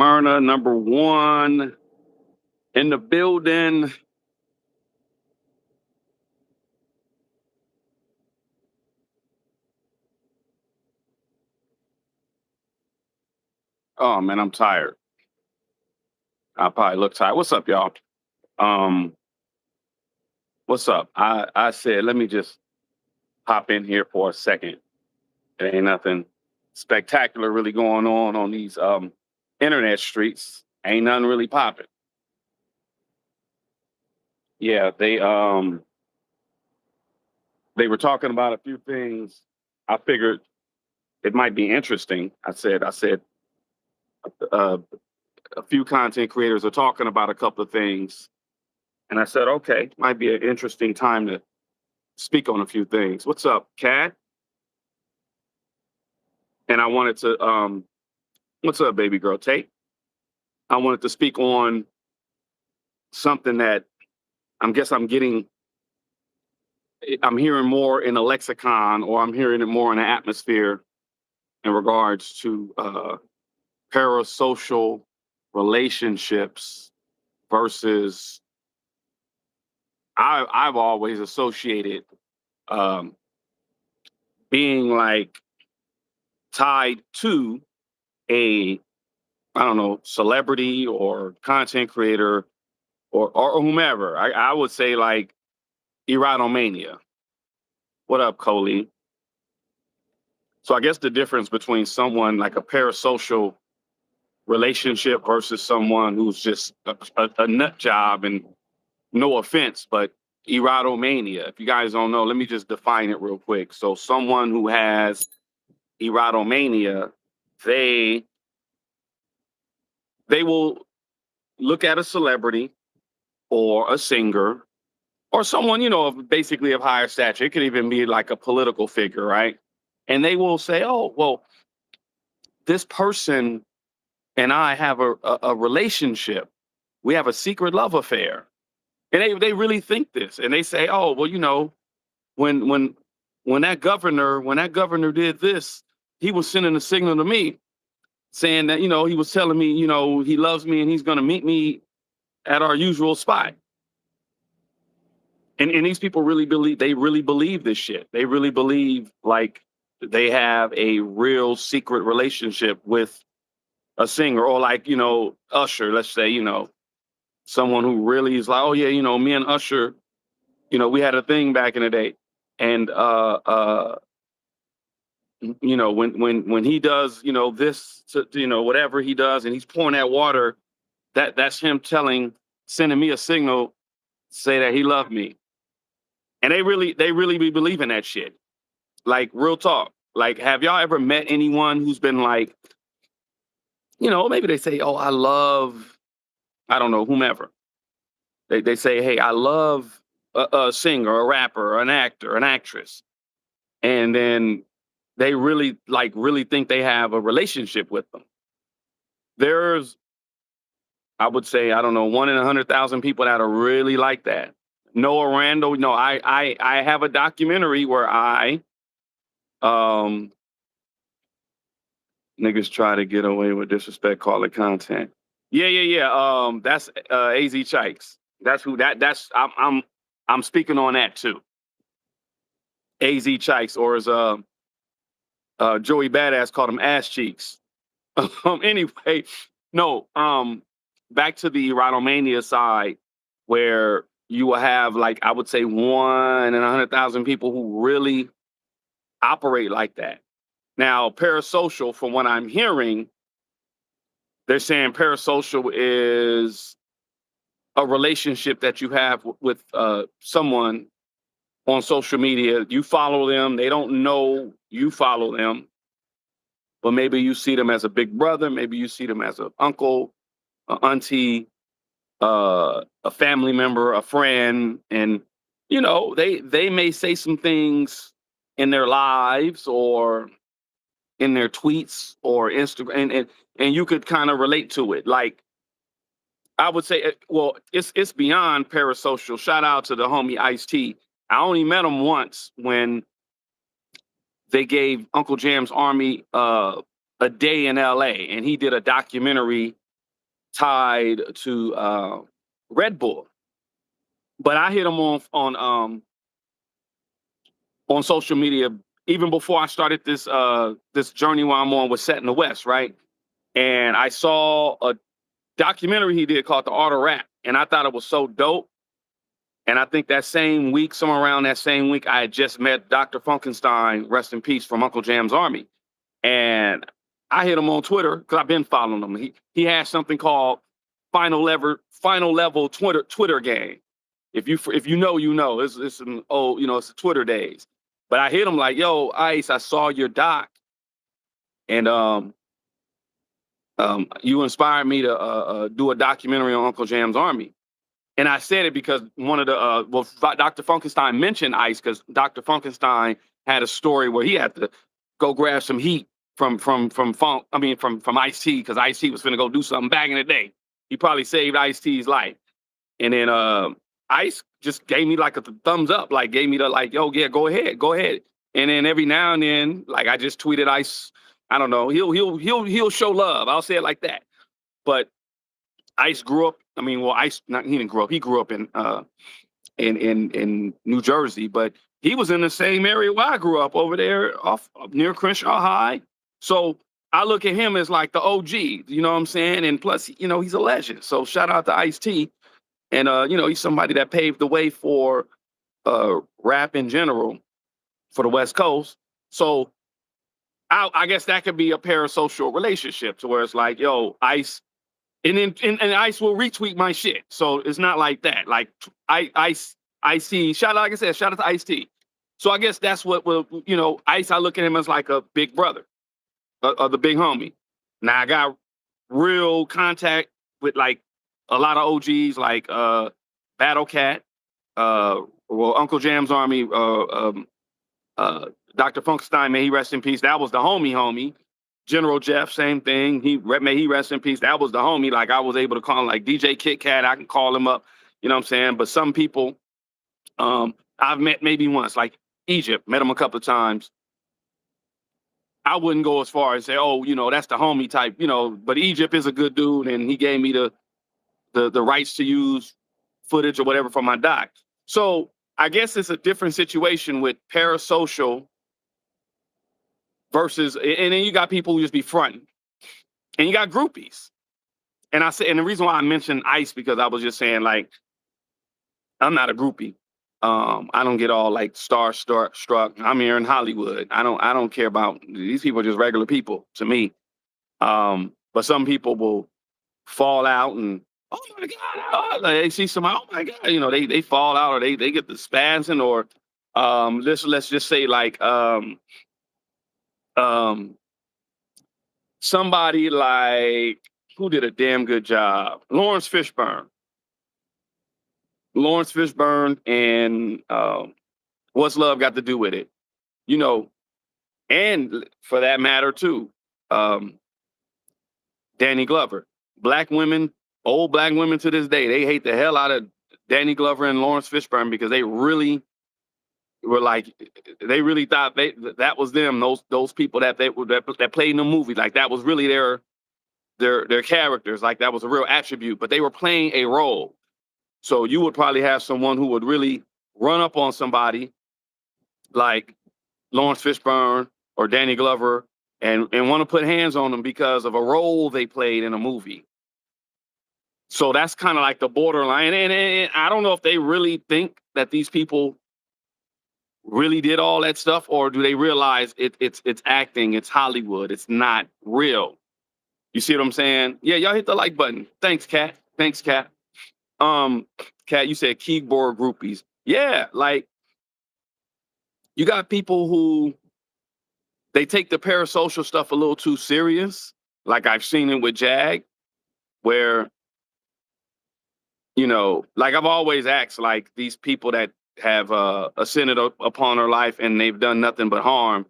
Smyrna, number one in the building. Oh man, I'm tired. I probably look tired. What's up, y'all? Um, what's up? I said let me just hop in here for a second. There ain't nothing spectacular really going on these internet streets. Ain't nothing really popping. Yeah, they were talking about a few things. I figured it might be interesting. I said uh, a few content creators are talking about a couple of things, and I said, okay, might be an interesting time to speak on a few things. What's up, Kat? And I wanted to, what's up, baby girl, Tate? I wanted to speak on something that I'm hearing more in a lexicon, or I'm hearing it more in the atmosphere in regards to parasocial relationships versus I've always associated um, being like tied to a I don't know celebrity or content creator or whomever. I would say like erotomania. What up, Coley? So I guess the difference between someone like a parasocial relationship versus someone who's just a nut job, and no offense, but erotomania. If you guys don't know, let me just define it real quick. So someone who has erotomania, they they will look at a celebrity or a singer or someone, basically of higher stature. It could even be like a political figure, right? And they will say, oh, well, this person and I have a relationship. We have a secret love affair. And they really think this. And they say, oh, well, when when when that governor did this, he was sending a signal to me saying that, he was telling me, he loves me and he's gonna meet me at our usual spot. And these people really believe this shit. They really believe like they have a real secret relationship with a singer, or like, Usher, let's say, someone who really is like, oh yeah, me and Usher, we had a thing back in the day. And when he does, this whatever he does, and he's pouring that water, that's him sending me a signal, say that he loved me. And they really be believing that shit. Like real talk. Like, have y'all ever met anyone who's been like, maybe they say, oh, I love, I don't know, whomever. They say, hey, I love a singer, a rapper, an actor, an actress. And then they really think they have a relationship with them. There's, I would say, I don't know, 1 in 100,000 people that are really like that. Noah Randall, no, I have a documentary where um niggas try to get away with disrespect, call it content. Yeah. That's AZ Chikes. That's who that's I'm speaking on that too. AZ Chikes, or as Joey Badass called him ass cheeks. Anyway, no, back to the erotomania side, where you will have, like, I would say 1 in 100,000 people who really operate like that. Now, parasocial, from what I'm hearing, they're saying parasocial is a relationship that you have with someone on social media. You follow them, they don't know you follow them, but maybe you see them as a big brother, maybe you see them as an uncle, an auntie, a family member, a friend, and they may say some things in their lives or in their tweets or Instagram, and you could kind of relate to it. Like, I would say, well, it's beyond parasocial. Shout out to the homie Ice T. I only met him once when they gave Uncle Jam's Army a day in LA, and he did a documentary tied to Red Bull. But I hit him on social media even before I started this journey where I'm on with Set in the West, right? And I saw a documentary he did called The Art of Rap, and I thought it was so dope. And I think that same week, somewhere around that same week, I had just met Dr. Funkenstein, rest in peace, from Uncle Jam's Army. And I hit him on Twitter because I've been following him. He has something called Final Level Twitter game. If you know, you know. It's some old, it's the Twitter days. But I hit him like, yo, Ice, I saw your doc, and you inspired me to do a documentary on Uncle Jam's Army. And I said it because one of the Dr. Funkenstein mentioned Ice because Dr. Funkenstein had a story where he had to go grab some heat from Ice-T, because Ice-T was finna go do something back in the day. He probably saved Ice-T's life. And then Ice just gave me like a thumbs up, like gave me the like, yo, yeah, go ahead. And then every now and then, like I just tweeted Ice, I don't know, he'll show love. I'll say it like that. But Ice grew up. I mean, well, he didn't grow up. He grew up in New Jersey, but he was in the same area where I grew up, over there off near Crenshaw High. So I look at him as like the OG, you know what I'm saying? And plus, he's a legend. So shout out to Ice-T. And he's somebody that paved the way for rap in general for the West Coast. So I guess that could be a parasocial relationship, to where it's like, yo, Ice. And then and Ice will retweet my shit. So it's not like that. Like Ice-T, shout out, like I said, shout out to Ice-T. So I guess that's what will, Ice, I look at him as like a big brother, the big homie. Now I got real contact with like a lot of OGs like Battle Cat, Uncle Jam's Army, Dr. Funkenstein, may he rest in peace. That was the homie. General Jeff, same thing. May he rest in peace. That was the homie. Like I was able to call him, like DJ Kit Kat. I can call him up. You know what I'm saying? But some people, I've met maybe once, like Egypt. Met him a couple of times. I wouldn't go as far as say, oh, that's the homie type. But Egypt is a good dude, and he gave me the rights to use footage or whatever from my doc. So I guess it's a different situation with parasocial versus, and then you got people who just be fronting, and you got groupies. And the reason why I mentioned Ice, because I was just saying, like, I'm not a groupie. I don't get all like starstruck. I'm here in Hollywood. I don't care about these people. Are just regular people to me. But some people will fall out and, oh my God, they see somebody, oh my God, they fall out, or they get the spasm, or let's just say like somebody like, who did a damn good job? Lawrence Fishburne and What's Love Got to Do with It? And for that matter too, Danny Glover. Old black women to this day, they hate the hell out of Danny Glover and Lawrence Fishburne, because they really were like, they really thought that was them. Those people that played in the movie, like that was really their characters. Like that was a real attribute, but they were playing a role. So you would probably have someone who would really run up on somebody like Lawrence Fishburne or Danny Glover and want to put hands on them because of a role they played in a movie. So that's kind of like the borderline. And I don't know if they really think that these people really did all that stuff, or do they realize it's acting, it's Hollywood, it's not real. You see what I'm saying? Yeah, y'all hit the like button. Thanks, Kat. Kat, you said keyboard groupies. Yeah, like you got people who they take the parasocial stuff a little too serious. Like I've seen it with Jag, where, like I've always asked, like these people that have ascended upon her life and they've done nothing but harm.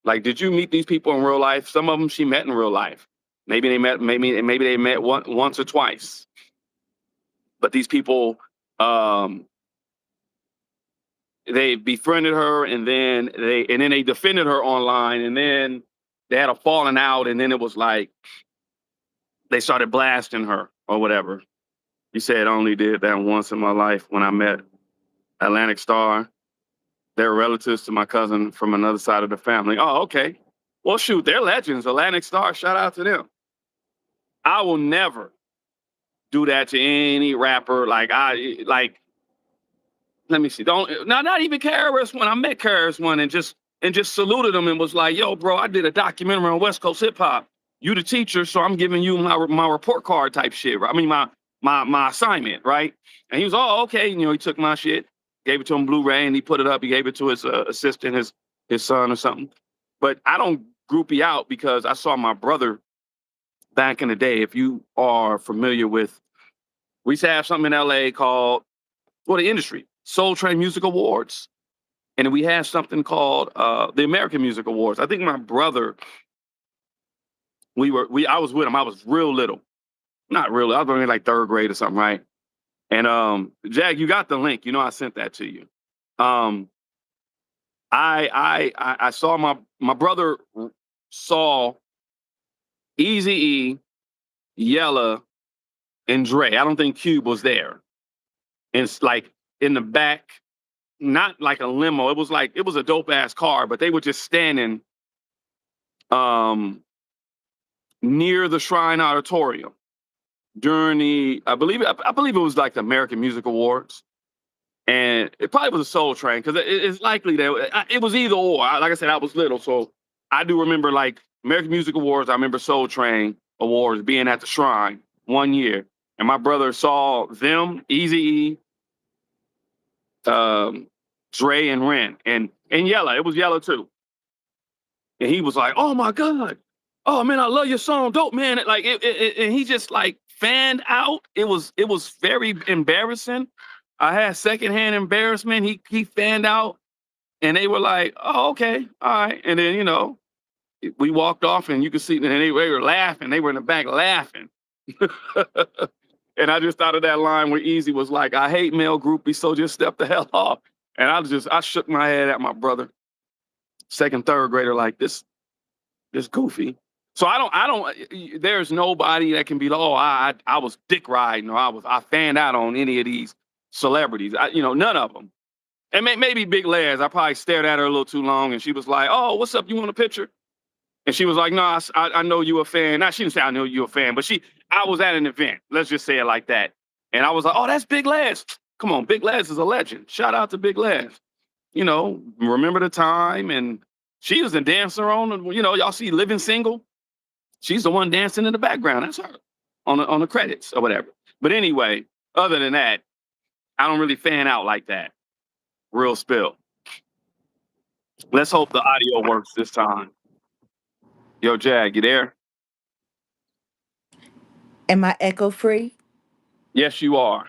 Like, did you meet these people in real life? Some of them she met in real life. Maybe they met once or twice. But these people, they befriended her, and then they defended her online, and then they had a falling out, and then it was like they started blasting her. or whatever. You said I only did that once in my life when I met Atlantic Star. They're relatives to my cousin from another side of the family. Oh, okay. Well, shoot, they're legends. Atlantic Star, shout out to them. I will never do that to any rapper. Let me see. Don't not even KRS One. I met KRS One and just saluted him and was like, "Yo, bro, I did a documentary on West Coast hip hop. You the teacher, so I'm giving you my report card type shit. Right? I mean my assignment, right?" And he was, "Oh, okay." You know, he took my shit, gave it to him Blu-ray, and he put it up. He gave it to his assistant, his son or something. But I don't groupie out because I saw my brother back in the day. If you are familiar with, we used to have something in LA called, well, the industry, Soul Train Music Awards. And we had something called the American Music Awards. I think my brother, I was with him. I was real little. Not really. I was only like third grade or something, right? And Jag, you got the link. You know I sent that to you. I saw my brother saw Eazy-E, Yella, and Dre. I don't think Cube was there. And it's like in the back, not like a limo. It was a dope ass car, but they were just standing near the Shrine Auditorium during I believe it was like the American Music Awards. And it probably was a Soul Train because it's likely that it was either or. Like I said, I was little, so I do remember like American Music Awards. I remember Soul Train Awards being at the Shrine one year, and my brother saw them, Eazy-E, Dre, and Ren, and Yella. It was Yella too, and he was like, "Oh my God, oh man, I love your song, dope man!" Like and he just like fanned out. It was very embarrassing. I had secondhand embarrassment. He fanned out, and they were like, "Oh, okay, all right." And then we walked off, and you could see, and they were laughing. They were in the back laughing. And I just thought of that line where Easy was like, "I hate male groupies, so just step the hell off." And I shook my head at my brother, second, third grader, like this goofy. So I don't. There's nobody that can be like, "Oh, I was dick riding," or I fanned out on any of these celebrities. None of them. And maybe Big Les. I probably stared at her a little too long, and she was like, "Oh, what's up? You want a picture?" And she was like, "No, I know you a fan." Now she didn't say I know you a fan, but I was at an event. Let's just say it like that. And I was like, "Oh, that's Big Les. Come on, Big Les is a legend. Shout out to Big Les. Remember the time." And she was a dancer on. Y'all see Living Single. She's the one dancing in the background. That's her on the credits or whatever. But anyway, other than that, I don't really fan out like that. Real spill. Let's hope the audio works this time. Yo, Jag, you there? Am I echo free? Yes, you are.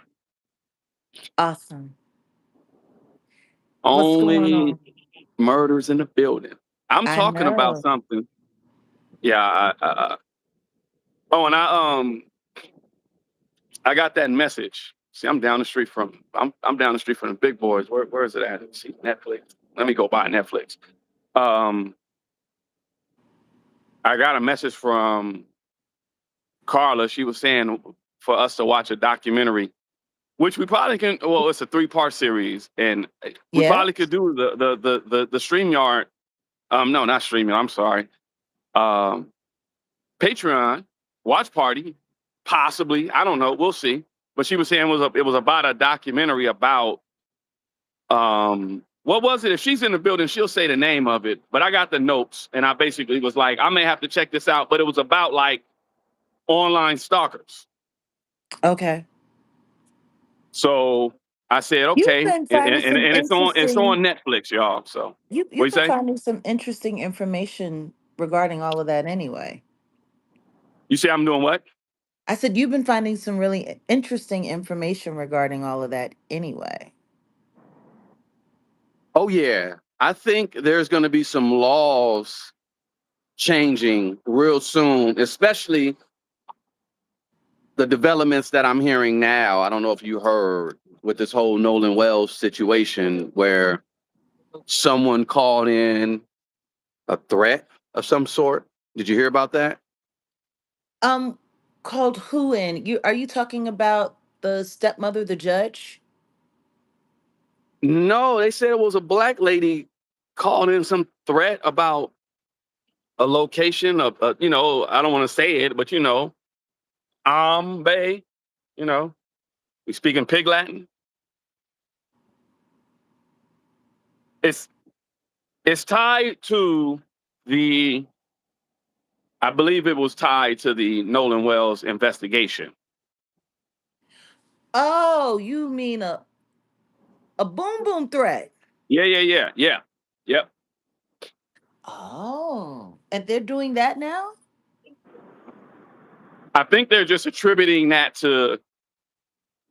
Awesome. What's going Only on? murders in the building. I'm I talking about know. something. Yeah. Oh, and I got that message. See, I'm down the street from the big boys. Where is it at? Let's see, Netflix. Let me go buy Netflix. Um, I got a message from Carla. She was saying for us to watch a documentary, which we probably can. Well, it's a 3-part series, and we Yeah. probably could do the StreamYard. No, not StreamYard. I'm sorry. Um, Patreon watch party, possibly. I don't know. We'll see. But she was saying it was about a documentary about what was it? If she's in the building, she'll say the name of it. But I got the notes, and I basically was like, I may have to check this out. But it was about like online stalkers. Okay. So I said, You've okay, been and, finding and, some and it's interesting on Netflix, y'all. So what you you've been say? finding some interesting information regarding all of that anyway. You say I'm doing what? I said you've been finding some really interesting information regarding all of that anyway. Oh yeah, I think there's going to be some laws changing real soon, especially the developments that I'm hearing now. I don't know if you heard with this whole Nolan Wells situation where someone called in a threat of some sort. Did you hear about that? Um Called who in? You are you talking about the stepmother, the judge? No, they said it was a black lady called in some threat about a location of, I don't want to say it, but Bay, you know, we speak in Pig Latin. It's it's tied to the, I believe it was tied to the Nolan Wells investigation. Oh, you mean a boom boom threat? Yeah, yeah, yeah, yeah, yep. Oh, and they're doing that now? I think they're just attributing that to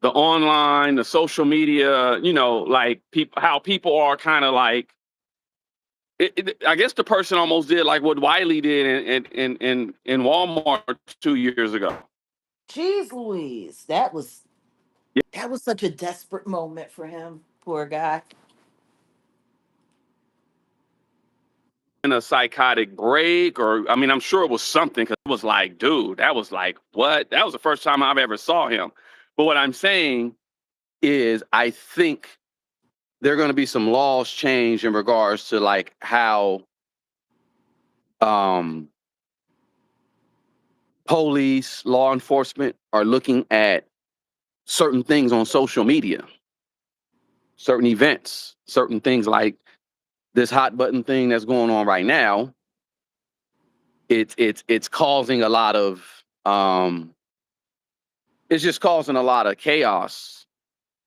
the online, the social media, like people, how people are kind of like. I guess the person almost did like what Wiley did in Walmart 2 years ago. Jeez Louise, that was such a desperate moment for him. Poor guy. In a psychotic break, or I mean, I'm sure it was something because it was like, dude, that was like, what? That was the first time I've ever saw him. But what I'm saying is, I think there are going to be some laws changed in regards to like how um, police, law enforcement are looking at certain things on social media, certain events, certain things like this hot button thing that's going on right now. It's causing a lot of it's just causing a lot of chaos.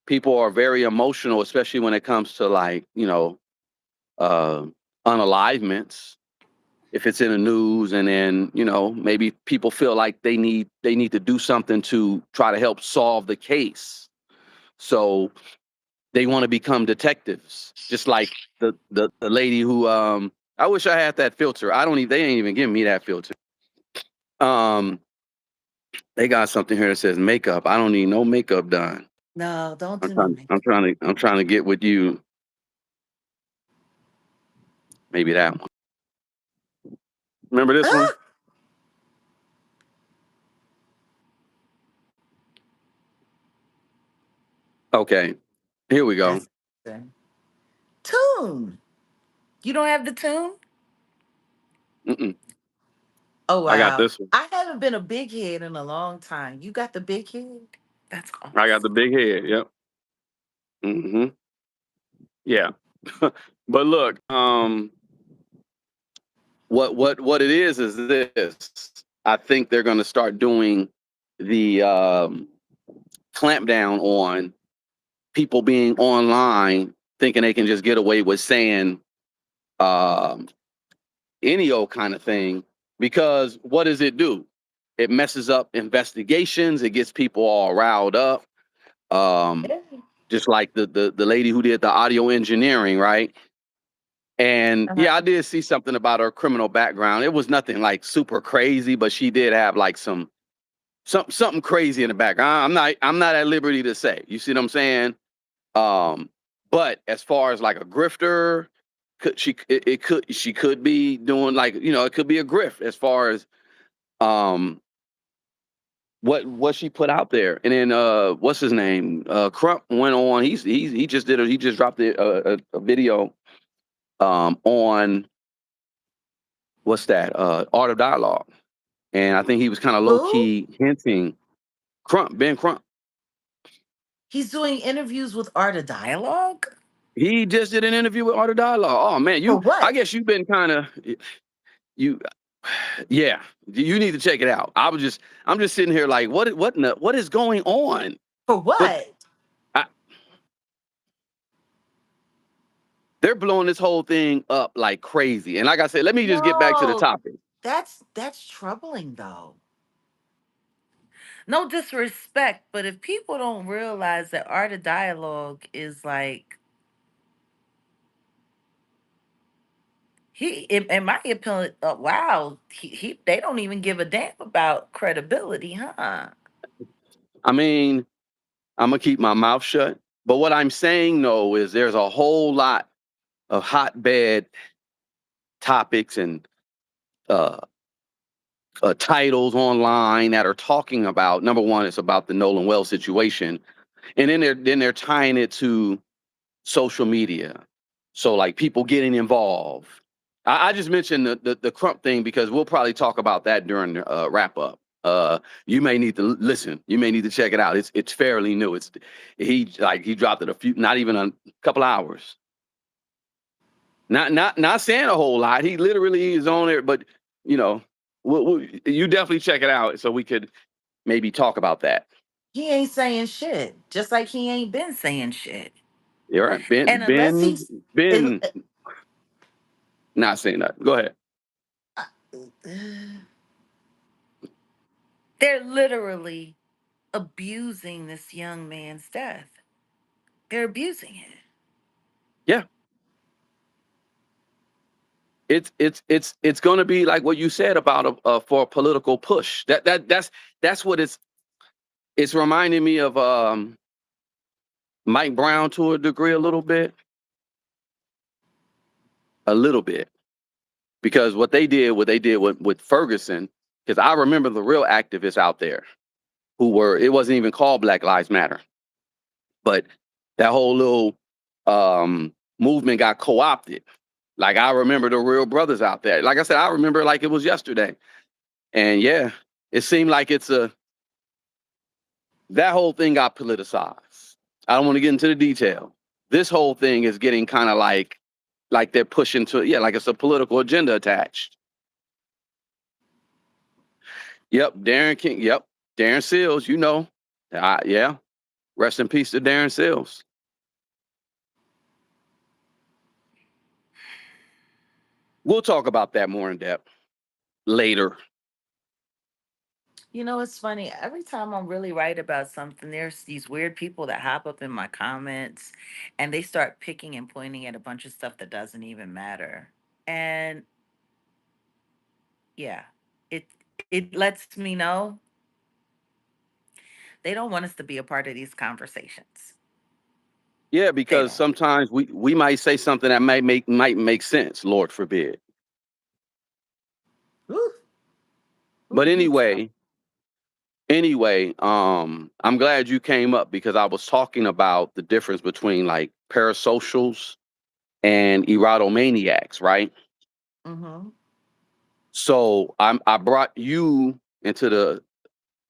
People are very emotional, especially when it comes to like, uh unalivements. If it's in the news, and then, maybe people feel like they need to do something to try to help solve the case. So they want to become detectives, just like the lady who I wish I had that filter. I don't even They ain't even giving me that filter. Um they got something here that says makeup. I don't need no makeup done. No, don't I'm do no trying I'm makeup. trying to I'm trying to get with you. Maybe that one. Remember this one? Ah! Okay. Here we go. That's tune. You don't have the tune? Mm-mm. Oh I got wow. this one. I haven't been a big head in a long time. You got the big head? That's I got awesome. the big head. Yep. Yeah. But look, what it is this. I think they're going to start doing the clampdown on people being online thinking they can just get away with saying um, any old kind of thing, because what does it do? It messes up investigations. It gets people all riled up. Um, Yeah. just like the lady who did the audio engineering, right? And Uh-huh. yeah, I did see something about her criminal background. It was nothing like super crazy, but she did have like something crazy in the background. I'm not at liberty to say. You see what I'm saying? Um, but as far as like a grifter, she could be doing like, it could be a grift as far as um what she put out there. And then what's his name? Crump went on. He just dropped a video on what's that? Art of Dialogue. And I think he was kind of low Who? key hinting Ben Crump. He's doing interviews with Art of Dialogue? He just did an interview with Art of Dialogue. Oh man, For I what? guess you've been kind of you yeah, you need to check it out. I'm just sitting here like, what is going on? For But what? I, they're blowing this whole thing up like crazy. And like I said, let me just get back to the No, topic. that's troubling though. No disrespect, but if people don't realize that Art of Dialogue is like in my opinion, wow, they don't even give a damn about credibility, huh? I mean, I'm gonna keep my mouth shut. But what I'm saying though is there's a whole lot of hotbed topics and uh titles online that are talking about, number one, it's about the Nolan Wells situation, and then they're tying it to social media. So like people getting involved. I just mentioned the Crump thing because we'll probably talk about that during the wrap up. You may need to listen. You may need to check it out. It's fairly new. He dropped it a few, not even a couple hours. Not saying a whole lot. He literally is on there, but you know, you definitely check it out so we could maybe talk about that. He ain't saying shit, just like he ain't been saying shit. You're right. And unless he's, it, Ben, not saying that. Go ahead. they're literally abusing this young man's death. They're abusing it. Yeah, it's going to be like what you said about for a political push. That's what it's reminding me of Mike Brown to a degree, a little bit, because what they did with Ferguson, because I remember the real activists out there who were, it wasn't even called Black Lives Matter, but that whole little movement got co-opted. Like I remember the real brothers out there. Like I said, I remember like it was yesterday. And yeah, it seemed like that whole thing got politicized. I don't want to get into the detail. This whole thing is getting kind of like they're pushing to, yeah, like it's a political agenda attached. Yep, Darren King. Yep, Darren Seals. Yeah. Rest in peace to Darren Seals. We'll talk about that more in depth later. You know, it's funny. Every time I'm really right about something, there's these weird people that hop up in my comments and they start picking and pointing at a bunch of stuff that doesn't even matter. And yeah, it lets me know they don't want us to be a part of these conversations. Yeah, They because don't. sometimes we might say something that might make sense. Lord forbid. Ooh, But ooh, we so. I'm glad you came up because I was talking about the difference between like parasocials and erotomaniacs, right? Mm-hmm. So I brought you into the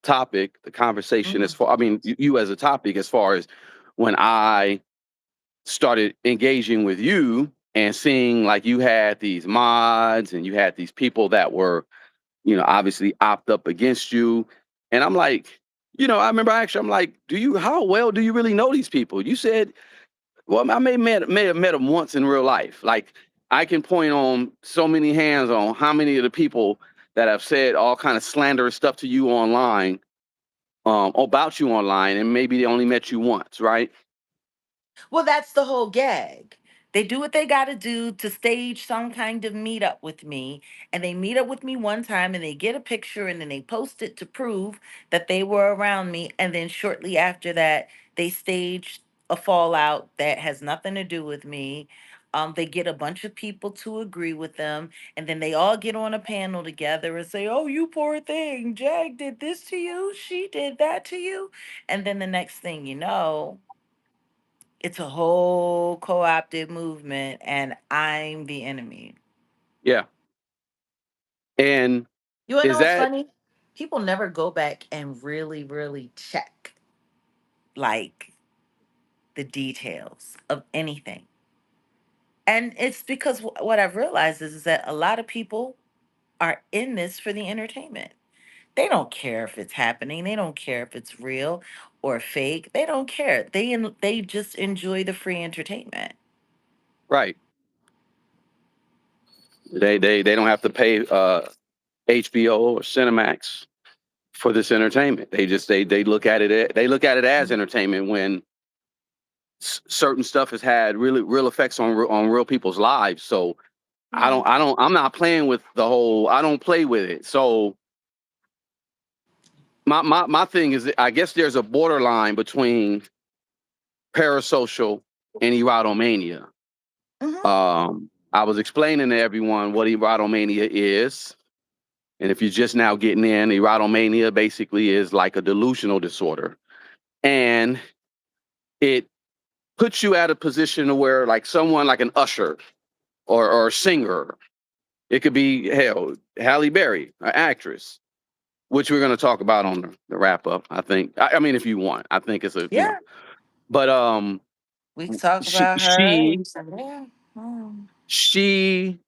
topic, the conversation Mm-hmm. as far, I mean, you as a topic as far as when I started engaging with you and seeing like you had these mods and you had these people that were, obviously opt up against you. And I'm like, I remember actually, I'm like, how well do you really know these people? You said, well, I may have met them once in real life. Like I can point on so many hands on how many of the people that have said all kind of slanderous stuff to you online, about you online, and maybe they only met you once, right? Well, that's the whole gag. They do what they got to do to stage some kind of meetup with me. And they meet up with me one time and they get a picture and then they post it to prove that they were around me. And then shortly after that, they stage a fallout that has nothing to do with me. They get a bunch of people to agree with them. And then they all get on a panel together and say, oh, you poor thing. Jag did this to you. She did that to you. And then the next thing you know, it's a whole co-opted movement and I'm the enemy. Yeah. And You wanna is know what's that funny? People never go back and really, really check like the details of anything. And it's because what I've realized is that a lot of people are in this for the entertainment. They don't care if it's happening. They don't care if it's real or fake. They don't care. They just enjoy the free entertainment. right? They don't have to pay HBO or Cinemax for this entertainment. They look at it as entertainment when certain stuff has had really real effects on real people's lives. So Yeah. I'm not playing with the whole. I don't play with it. So my thing is, I guess there's a borderline between parasocial and erotomania. Hmm. I was explaining to everyone what erotomania is. And if you're just now getting in, erotomania basically is like a delusional disorder. And it puts you at a position where like someone like an usher or a singer, it could be hell, Halle Berry, an actress, which we're going to talk about on the wrap up. I think. I mean, if you want, I think it's a Yeah. but We can talk she about her. she Yeah. Mm. she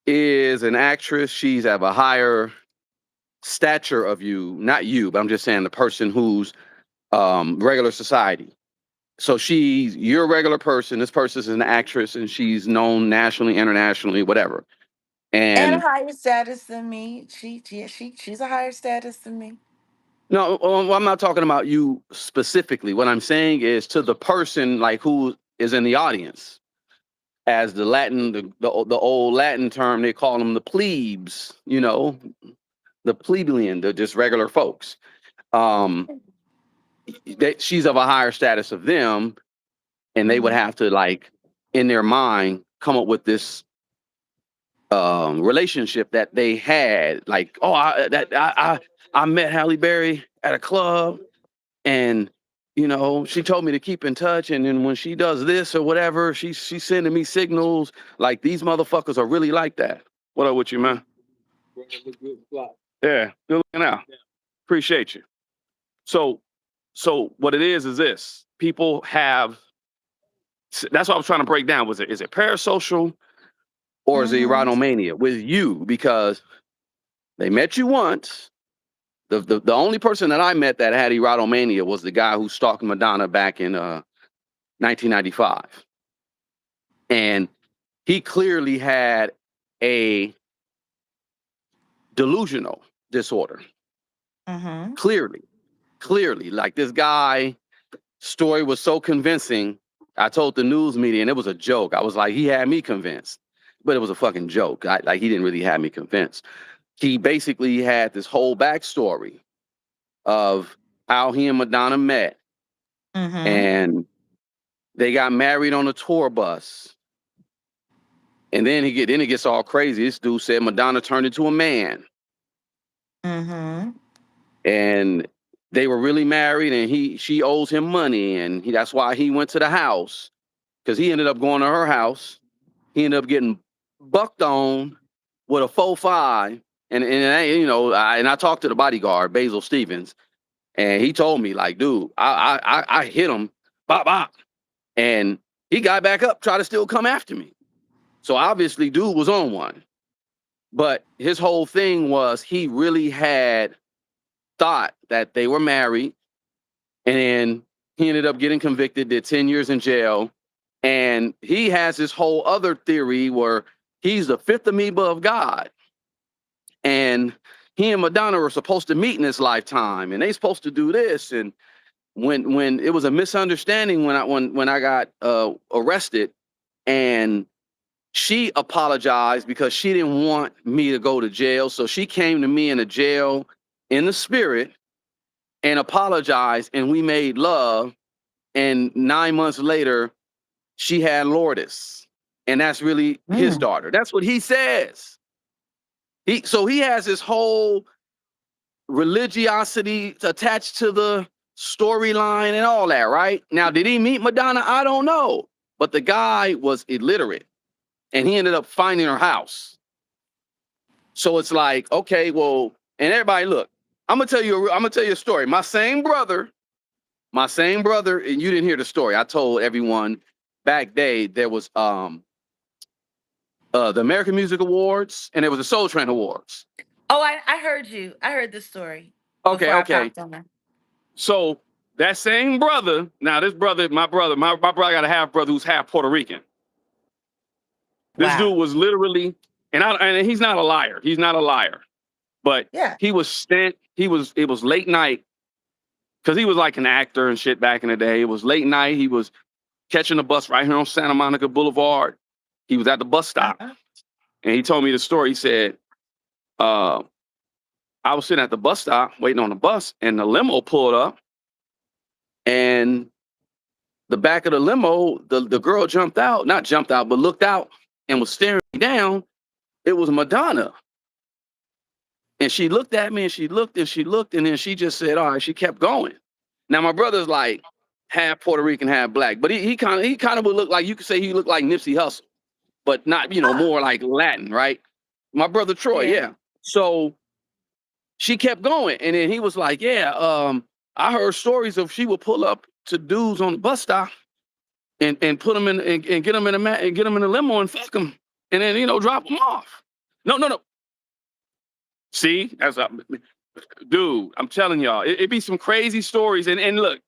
is an actress. She's of a higher stature of you, not you, but I'm just saying the person who's regular society. So you're a regular person. This person is an actress, and she's known nationally, internationally, whatever. And a And higher status than me. She's a higher status than me. no, I'm not talking about you specifically. What I'm saying is to the person like who is in the audience, as the Latin, the old Latin term, they call them the plebes. The plebeian, the just regular folks. Um, she's of a higher status of them, and they would Mm-hmm. have to like in their mind come up with this relationship that they had. Like, oh, I met Halle Berry at a club, and she told me to keep in touch, and then when she does this or whatever, she's sending me signals. Like these motherfuckers are really like that. What up with you, man? Yeah, good looking out. Appreciate you. So what it is this: people have. That's what I was trying to break down. Is it parasocial or is it Mm-hmm. erotomania with you? Because they met you once. The only person that I met that had erotomania was the guy who stalked Madonna back in 1995, and he clearly had a delusional disorder. Mm-hmm. Clearly, like this guy story was so convincing. I told the news media, and it was a joke. I was like, he had me convinced, but it was a fucking joke. Like he didn't really have me convinced. He basically had this whole backstory of how he and Madonna met, Mm-hmm. and they got married on a tour bus. And then it gets all crazy. This dude said Madonna turned into a man, Mm-hmm. and they were really married, and she owes him money, and that's why he went to the house because he ended up going to her house. He ended up getting bucked on with a 4.5, and I talked to the bodyguard Basil Stevens, and he told me like, dude, I hit him, bop bop, and he got back up, tried to still come after me. So obviously, dude was on one. But his whole thing was he really had thought that they were married, and then he ended up getting convicted, did 10 years in jail. And he has this whole other theory where he's the fifth amoeba of God. And he and Madonna were supposed to meet in this lifetime, and they supposed to do this. And when it was a misunderstanding when I got arrested, and she apologized because she didn't want me to go to jail. So she came to me in a jail in the spirit and apologized, and we made love. And 9 months later, she had Lourdes, and that's really his Mm. daughter. That's what he says. So he has this whole religiosity attached to the storyline and all that, right? Now, did he meet Madonna? I don't know. But the guy was illiterate, and he ended up finding her house. So it's like, okay, well, and everybody, look, I'm gonna tell you a story. My same brother, and you didn't hear the story. I told everyone back day there was the American Music Awards and there was the Soul Train Awards. Oh, I heard you. I heard this story Okay, before I okay. popped on there. So that same brother, now this brother, my brother got a half brother who's half Puerto Rican. This dude Wow. was literally, and he's not a liar. He's not a liar. But Yeah. he was it was late night because he was like an actor and shit back in the day. It was late night. He was catching the bus right here on Santa Monica Boulevard. He was at the bus stop, Uh-huh. and he told me the story. He said, I was sitting at the bus stop waiting on the bus, and the limo pulled up, and the back of the limo, the girl not jumped out, but looked out and was staring me down. It was Madonna. And she looked at me and she looked and she looked and then she just said, all right, she kept going. Now my brother's like half Puerto Rican, half black, but he kind of would look like, you could say he looked like Nipsey Hussle, but not, Ah, more like Latin, right? My brother Troy, yeah. yeah. So she kept going. And then he was like, yeah, I heard stories of she would pull up to dudes on the bus stop and put them in and get them in a and get them in a limo and fuck them and then drop them off. No, no, no. See, that's dude. I'm telling y'all, it be some crazy stories. And look,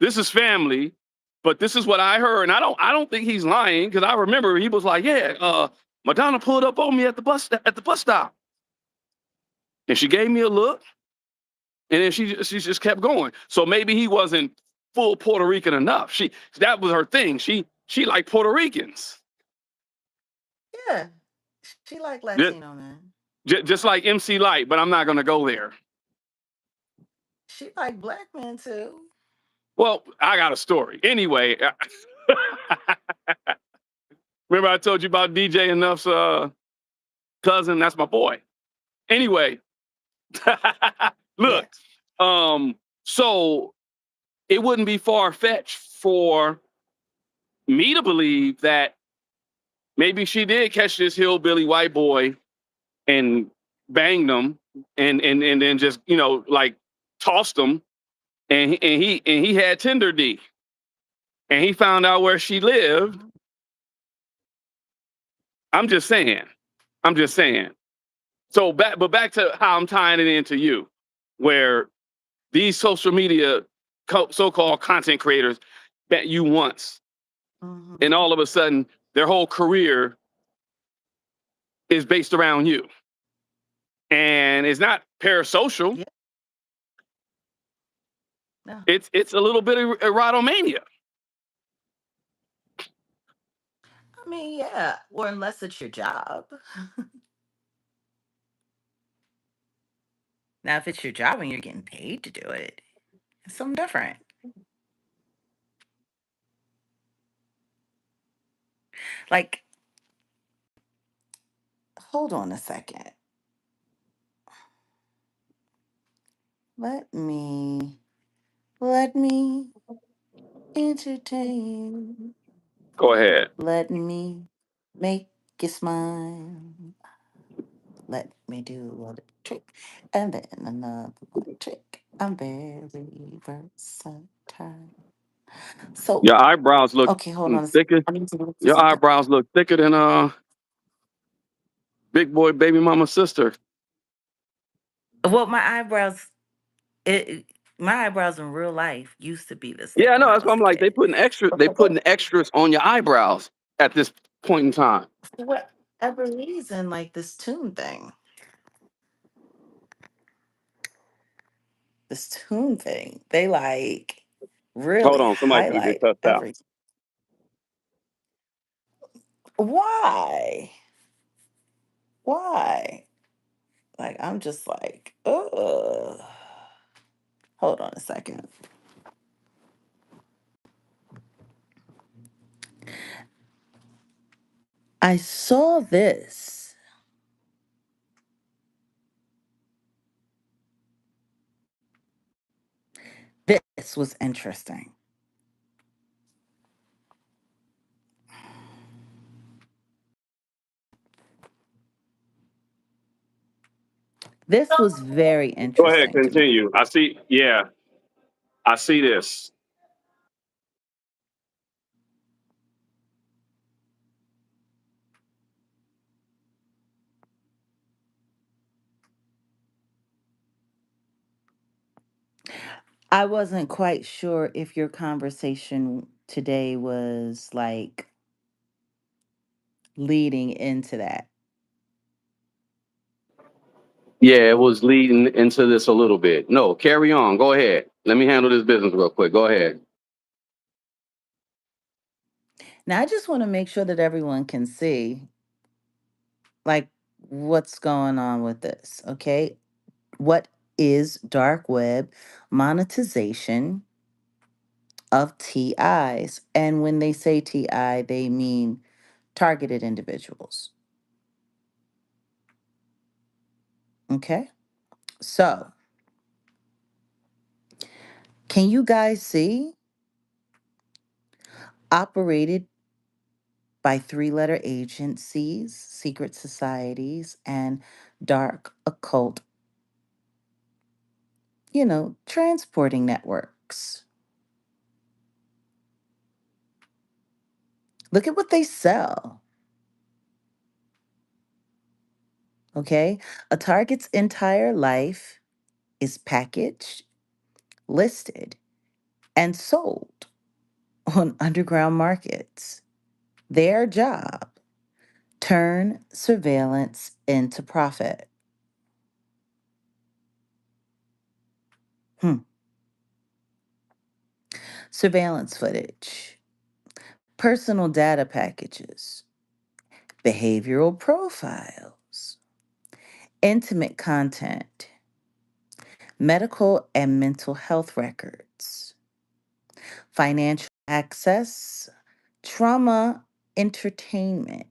this is family, but this is what I heard, and I don't think he's lying because I remember he was like, yeah, Madonna pulled up on me at the bus stop, and she gave me a look, and then she just kept going. So maybe he wasn't full Puerto Rican enough. That was her thing. She liked Puerto Ricans. Yeah. She like Just, Latino men. just like MC Light, but I'm not gonna go there. She like black men too. Well, I got a story. Anyway, remember I told you about DJ Enough's cousin? That's my boy. Anyway, look, Yes. so it wouldn't be far fetched for me to believe that maybe she did catch this hillbilly white boy and banged him and then just like tossed him and he had Tinder D and he found out where she lived. Mhm. I'm just saying. I'm just saying. So back to how I'm tying it into you, where these social media so-called content creators met you once, and Mhm. all of a sudden their whole career is based around you, and it's not parasocial. Yeah. No. It's a little bit of erotomania. I mean, yeah. Or unless it's your job. Now, if it's your job and you're getting paid to do it, it's something different. Like, hold on a second. Let me let me entertain. Go ahead. Let me make you smile. Let me do a trick and then another one trick. I'm very versatile. So, Your eyebrows look okay, hold on a second. thicker. I need to look Your this up. eyebrows look thicker than big boy baby mama's sister. Well, it, my eyebrows in real life used to be this Yeah, I thick when know. I That's why was I'm a like, they kid. putting extra. But They putting extras on your eyebrows at this point in time. for whatever reason, like this tune thing, they like Hold really on, somebody finna get highlight cussed out. everything. Why? Why? Like I'm just like, ugh. Hold on a second. I saw this. This was interesting. This was very Go ahead, interesting to me. continue. I see. Yeah, I see this. I wasn't quite sure if your conversation today was like leading into that. Yeah, it was leading into this a little bit. No, carry on. Go ahead. Let me handle this business real quick. Go ahead. Now, I just want to make sure that everyone can see like what's going on with this, okay? What is dark web monetization of TIs? And when they say TI, they mean targeted individuals. Okay. So, can you guys see? Operated by three-letter agencies, secret societies, and dark occult, transporting networks. Look at what they sell. Okay. A target's entire life is packaged, listed, and sold on underground markets. Their job: turn surveillance into profit. Hmm. Surveillance footage, personal data packages, behavioral profiles, intimate content, medical and mental health records, financial access, trauma, entertainment.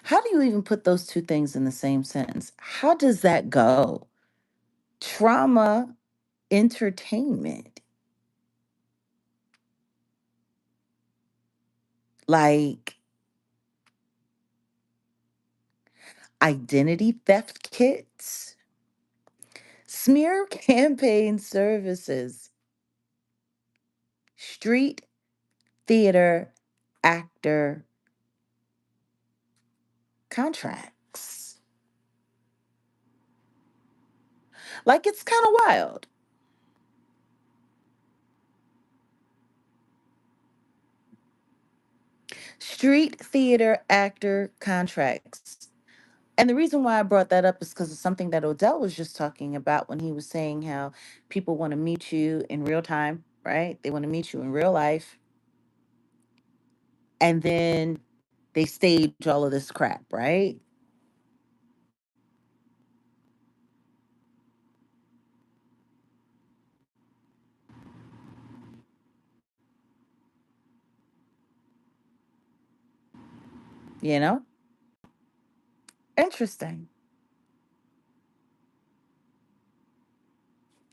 How do you even put those two things in the same sentence? How does that go? Trauma, entertainment. Like identity theft kits, smear campaign services, street theater actor contracts. Like it's kind of wild. Street theater actor contracts. And the reason why I brought that up is because of something that Odell was just talking about when he was saying how people want to meet you in real time, right? They want to meet you in real life. And then they stage all of this crap, right? You know? Interesting.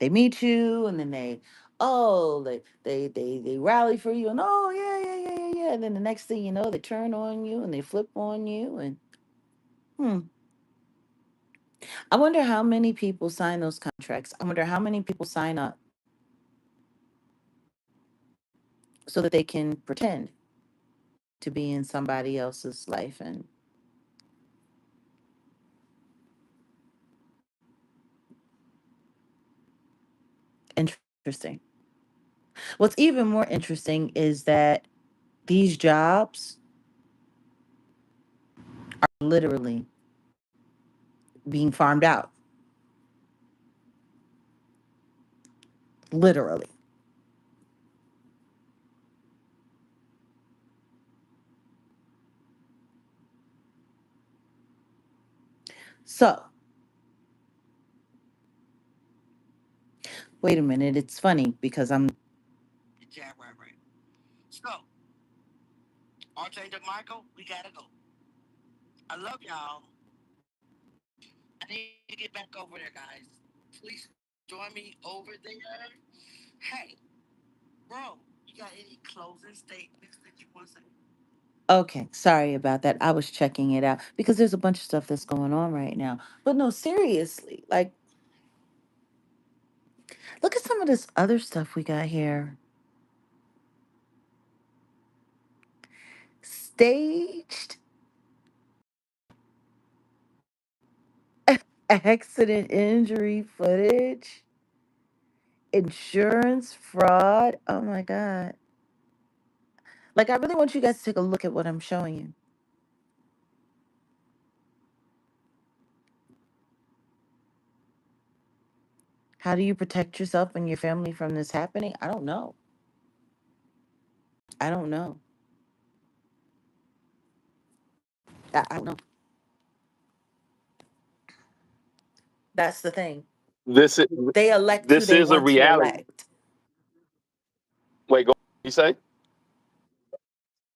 They meet you and then they rally for you and oh yeah. And then the next thing you know, they turn on you and they flip on you and hmm. I wonder how many people sign those contracts. I wonder how many people sign up so that they can pretend to be in somebody else's life and interesting. What's even more interesting is that these jobs are literally being farmed out. Literally. So, wait a minute. It's funny because I'm. Yeah, right. So, Archangel Michael, we gotta go. I love y'all. I need to get back over there, guys. Please join me over there. Hey, bro, you got any closing statements that you want to say? Okay, sorry about that. I was checking it out because there's a bunch of stuff that's going on right now. But no, seriously, like, look at some of this other stuff we got here. Staged accident injury footage, insurance fraud. Oh my God. Like, I really want you guys to take a look at what I'm showing you. How do you protect yourself and your family from this happening? I don't know. I don't know. I don't know. That's the thing. This is They elect who this they is a want to reality. elect. Wait, go. You say?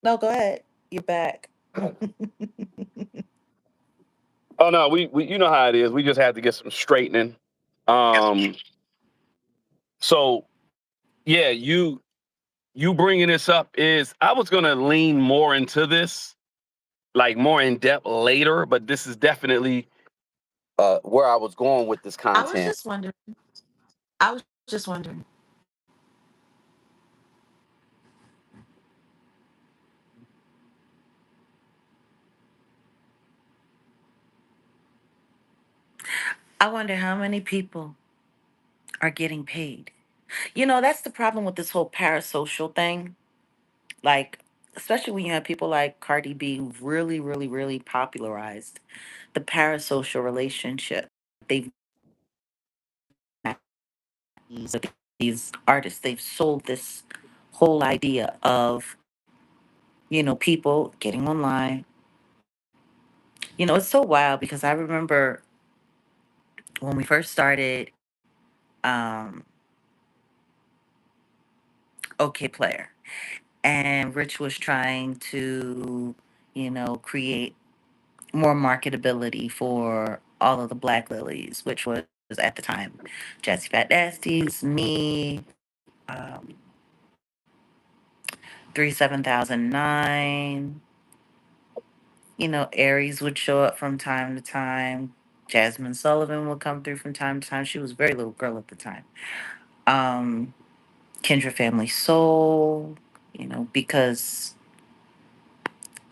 No, go ahead. You're back. Oh no, we you know how it is. We just had to get some straightening. Um, so yeah, you bringing this up is I was gonna lean more into this, like more in depth later, but this is definitely where I was going with this I was content. just wondering. I was just wondering. I wonder how many people are getting paid. That's the problem with this whole parasocial thing. Like, especially when you have people like Cardi B who've really, really, really popularized the parasocial relationship. They've these artists, they've sold this whole idea of, people getting online. It's so wild because I remember when we first started um, OK Player, and Rich was trying to, create more marketability for all of the Black Lilies, which was at the time Jazzy Fat Nasties, me, 37009. Aries would show up from time to time. Jasmine Sullivan would come through from time to time. She was a very little girl at the time. Um, Kendra Family Soul, because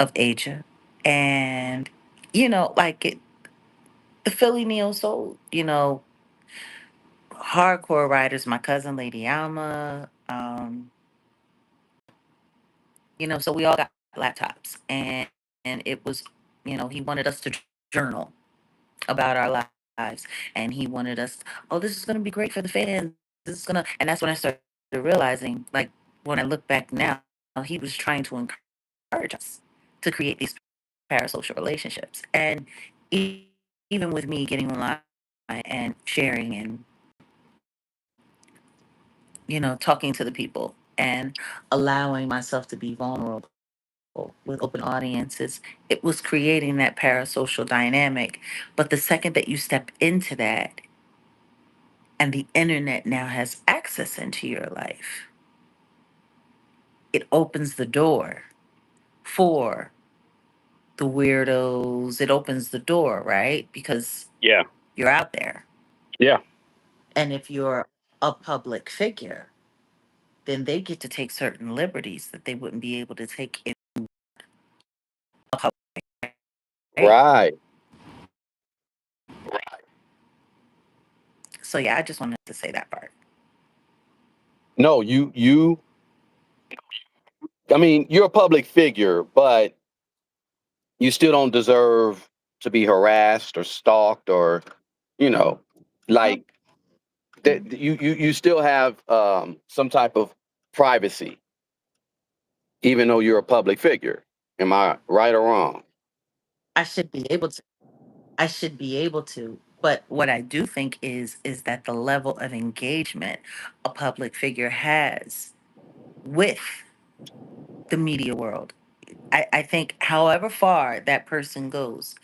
of Asia. And, like the Philly Neo Soul, hardcore writers, my cousin Lady Alma, so we all got laptops, and it was, he wanted us to journal about our lives, and he wanted us, oh, this is going to be great for the fans. This is going to, and that's when I started realizing, like, when I look back now, he was trying to encourage us to create these parasocial relationships. And even with me getting online and sharing and, talking to the people and allowing myself to be vulnerable with open audiences, it was creating that parasocial dynamic. But the second that you step into that and the internet now has access into your life, it opens the door for the weirdos. It opens the door, right? Because Yeah, you're out there. yeah, And if you're a public figure, then they get to take certain liberties that they wouldn't be able to take in a public, right? right. So yeah, I just wanted to say that part. No, you. I mean, you're a public figure, but you still don't deserve to be harassed or stalked or, you know, Oh, like mhm. that. You still have some type of privacy, even though you're a public figure. Am I right or wrong? I should be able to. I should be able to. But what I do think is that the level of engagement a public figure has with the media world, I think however far that person goes,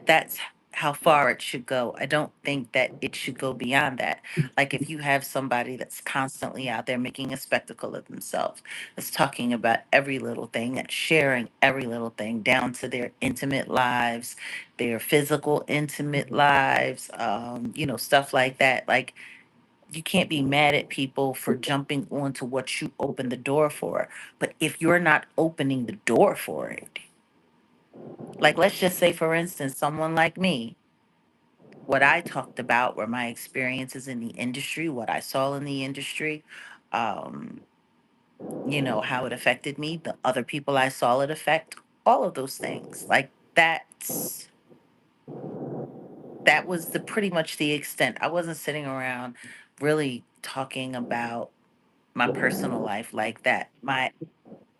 that's how far it should go. I don't think that it should go beyond that. Like if you have somebody that's constantly out there making a spectacle of themselves, that's talking about every little thing, that's sharing every little thing down to their intimate lives, their physical intimate lives, stuff like that. Like you can't be mad at people for jumping onto what you opened the door for. But if you're not opening the door for it, like let's just say for instance, someone like me, what I talked about were my experiences in the industry, what I saw in the industry, um, how it affected me, the other people I saw it affect, all of those things. Like that was the pretty much the extent. I wasn't sitting around really talking about my personal life like that. My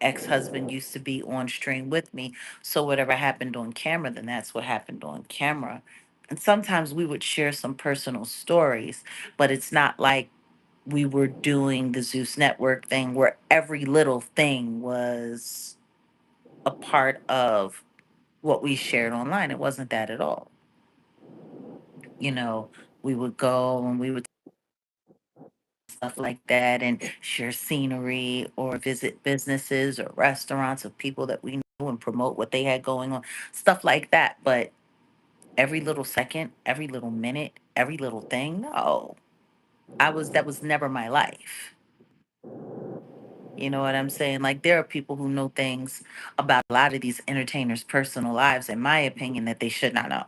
ex-husband used to be on stream with me, so whatever happened on camera, then that's what happened on camera. And sometimes we would share some personal stories, but it's not like we were doing the Zeus network thing where every little thing was a part of what we shared online. It wasn't that at all. You know, we would go and we would stuff like that and share scenery or visit businesses or restaurants of people that we know and promote what they had going on, stuff like that. But every little second, every little minute, every little thing, no. That was never my life. You know what I'm saying? Like there are people who know things about a lot of these entertainers' personal lives, in my opinion, that they should not know.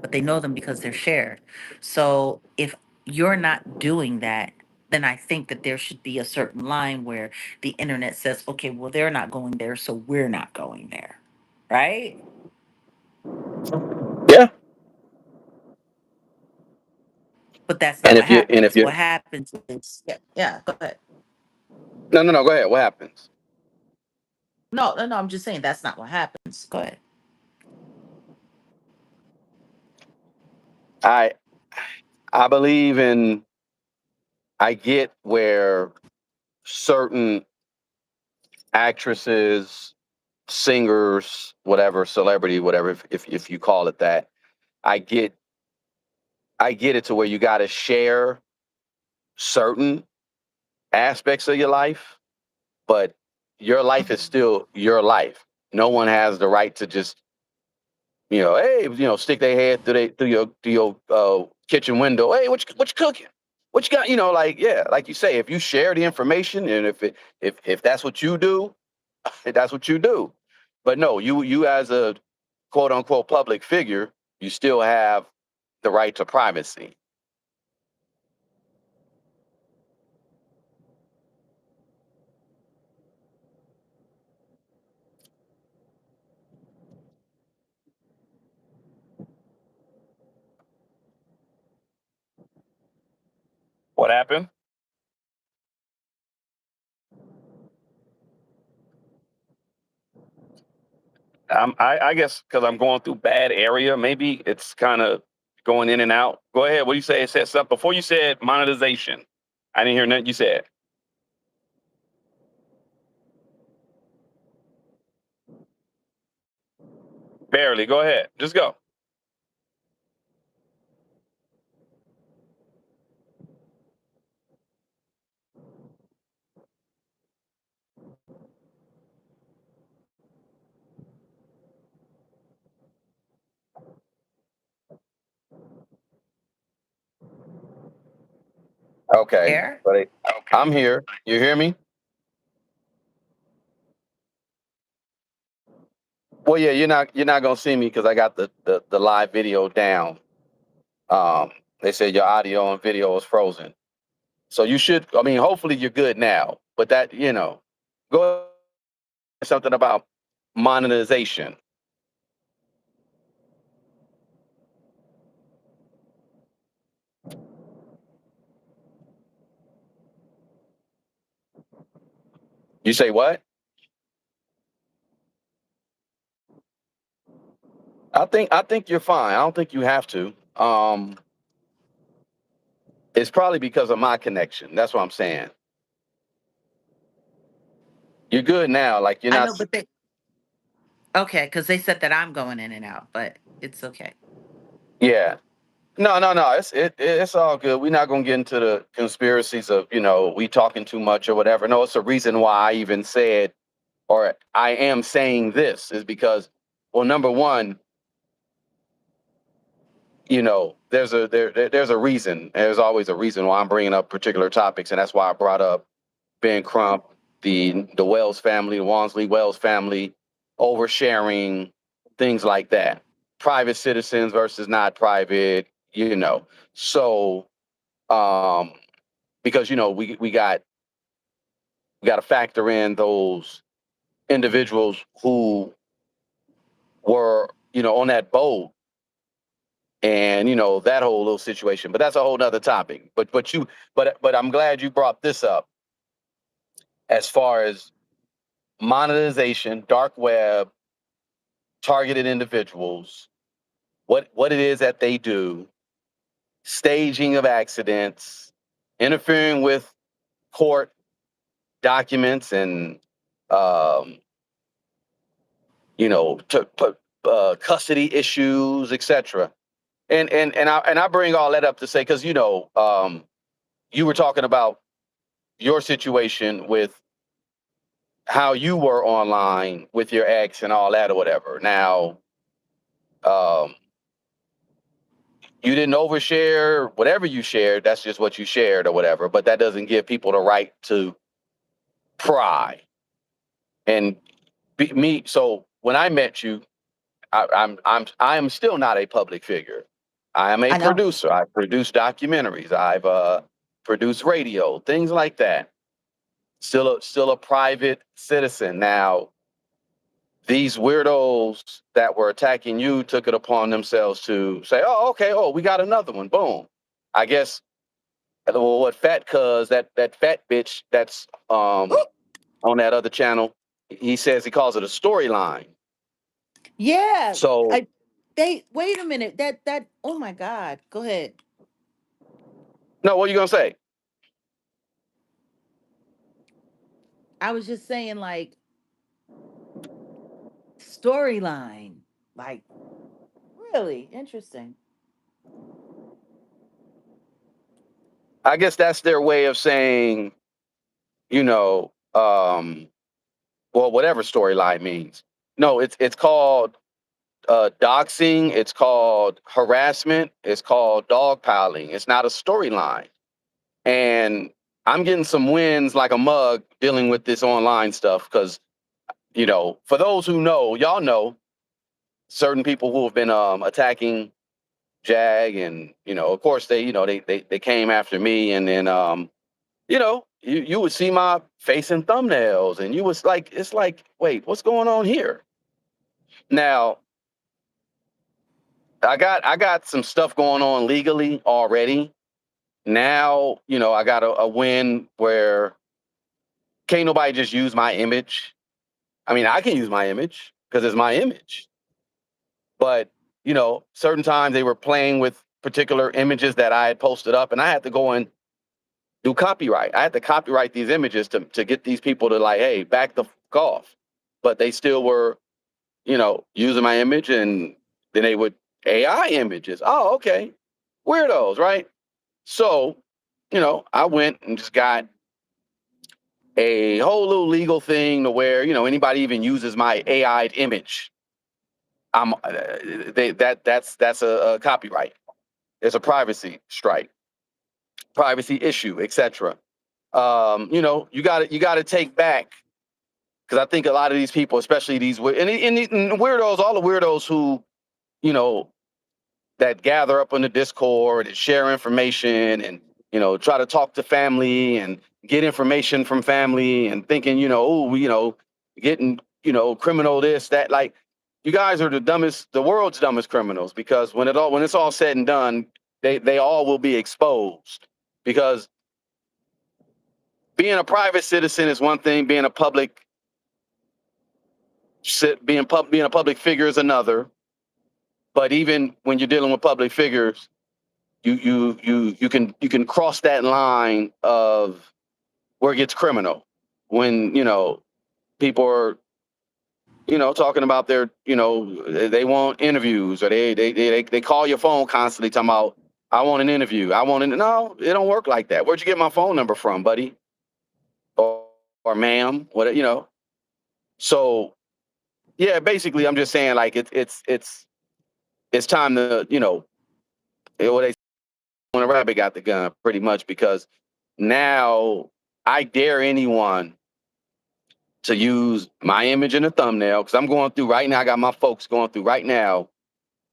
But they know them because they're shared. So if you're not doing that, then I think that there should be a certain line where the internet says, okay, well, they're not going there, so we're not going there. Right? Yeah. But that's not And what if happens. you What happens is, yeah, yeah, go ahead. no, go ahead. What happens? No, no, no, I'm just saying that's not what happens. Go ahead. I I believe in I get where certain actresses, singers, whatever, celebrity, whatever, if you call it that, I get I get it to where you got to share certain aspects of your life, but your life is still your life. No one has the right to just hey, stick their head through your kitchen window. Hey, what you cooking? What you got? Like yeah, like you say, if you share the information and if that's what you do, that's what you do. But no, you as a quote unquote public figure, you still have the right to privacy. What happened? I guess because I'm going through bad area, maybe it's kind of going in and out. Go ahead. What do you say? It said something before you said monetization. I didn't hear nothing you said. Barely. Go ahead. Just go. Okay, There? but I'm here. You hear me? Well, yeah, you're not gonna see me because I got the live video down. Um, they said your audio and video is frozen, so you should. I mean, hopefully you're good now. But that go ahead, something about monetization. You say what? I think you're fine. I don't think you have to. It's probably because of my connection. That's what I'm saying. You're good now. Like you're I not. know, but they, okay, because they said that I'm going in and out, but it's okay. Yeah. No, no, no. It's all good. We're not gonna get into the conspiracies of we talking too much or whatever. No, it's a reason why I even said or I am saying this is because well, number one, there's a reason. There's always a reason why I'm bringing up particular topics, and that's why I brought up Ben Crump, the Wells family, the Walmsley Wells family, oversharing, things like that. Private citizens versus not private, So um, because we got to factor in those individuals who were on that boat and that whole little situation. But that's a whole nother topic. But I'm glad you brought this up as far as monetization, dark web, targeted individuals, what it is that they do, staging of accidents, interfering with court documents and um, custody issues, etc. And I bring all that up to say, because you were talking about your situation with how you were online with your ex and all that or whatever. Now, um, you didn't overshare whatever you shared. That's just what you shared or whatever. But that doesn't give people the right to pry and be me. So when I met you, I'm still not a public figure. I am a I know. producer. I produce documentaries. I've produced radio, things like that. Still a private citizen. Now, these weirdos that were attacking you took it upon themselves to say, "Oh, okay. Oh, we got another one. Boom." I guess well, what fat cuz that fat bitch that's on that other channel, he says he calls it a storyline. Yeah. So I they wait a minute. That oh my God. Go ahead. no, what are you gonna say? I was just saying like storyline. Like really interesting. I guess that's their way of saying, you know, well, whatever storyline means. No, it's called doxing. It's called harassment. It's called dogpiling. It's not a storyline. And I'm getting some wins like a mug dealing with this online stuff because, for those who know, y'all know certain people who have been attacking Jag, and of course they came after me, and then you would see my face in thumbnails, and you was like, it's like, wait, what's going on here? Now, I got some stuff going on legally already. Now, I got a win where can't nobody just use my image. I mean, I can use my image because it's my image. But, certain times they were playing with particular images that I had posted up, and I had to go and do copyright. I had to copyright these images to get these people to like, hey, back the fuck off. But they still were, using my image, and then they would AI images. Oh, okay. Weirdos, right? So, I went and just got a whole little legal thing to where, anybody even uses my AI image, that's a copyright. It's a privacy strike, privacy issue, etc. You got to take back, because I think a lot of these people, especially these and weirdos, all the weirdos who you know that gather up on the Discord and share information, and try to talk to family and get information from family, and thinking getting criminal this that, like, you guys are the world's dumbest criminals, because when it's all said and done, they all will be exposed, because being a private citizen is one thing, being a being a public figure is another. But even when you're dealing with public figures, you can cross that line of where it gets criminal, when people are talking about their they want interviews, or they call your phone constantly talking about, I want an interview, no, it don't work like that. Where'd you get my phone number from, buddy, or ma'am, what so yeah, basically I'm just saying, like, it's time to what they say, when a rabbit got the gun, pretty much, because now I dare anyone to use my image in a thumbnail, because I'm going through right now. I got my folks going through right now,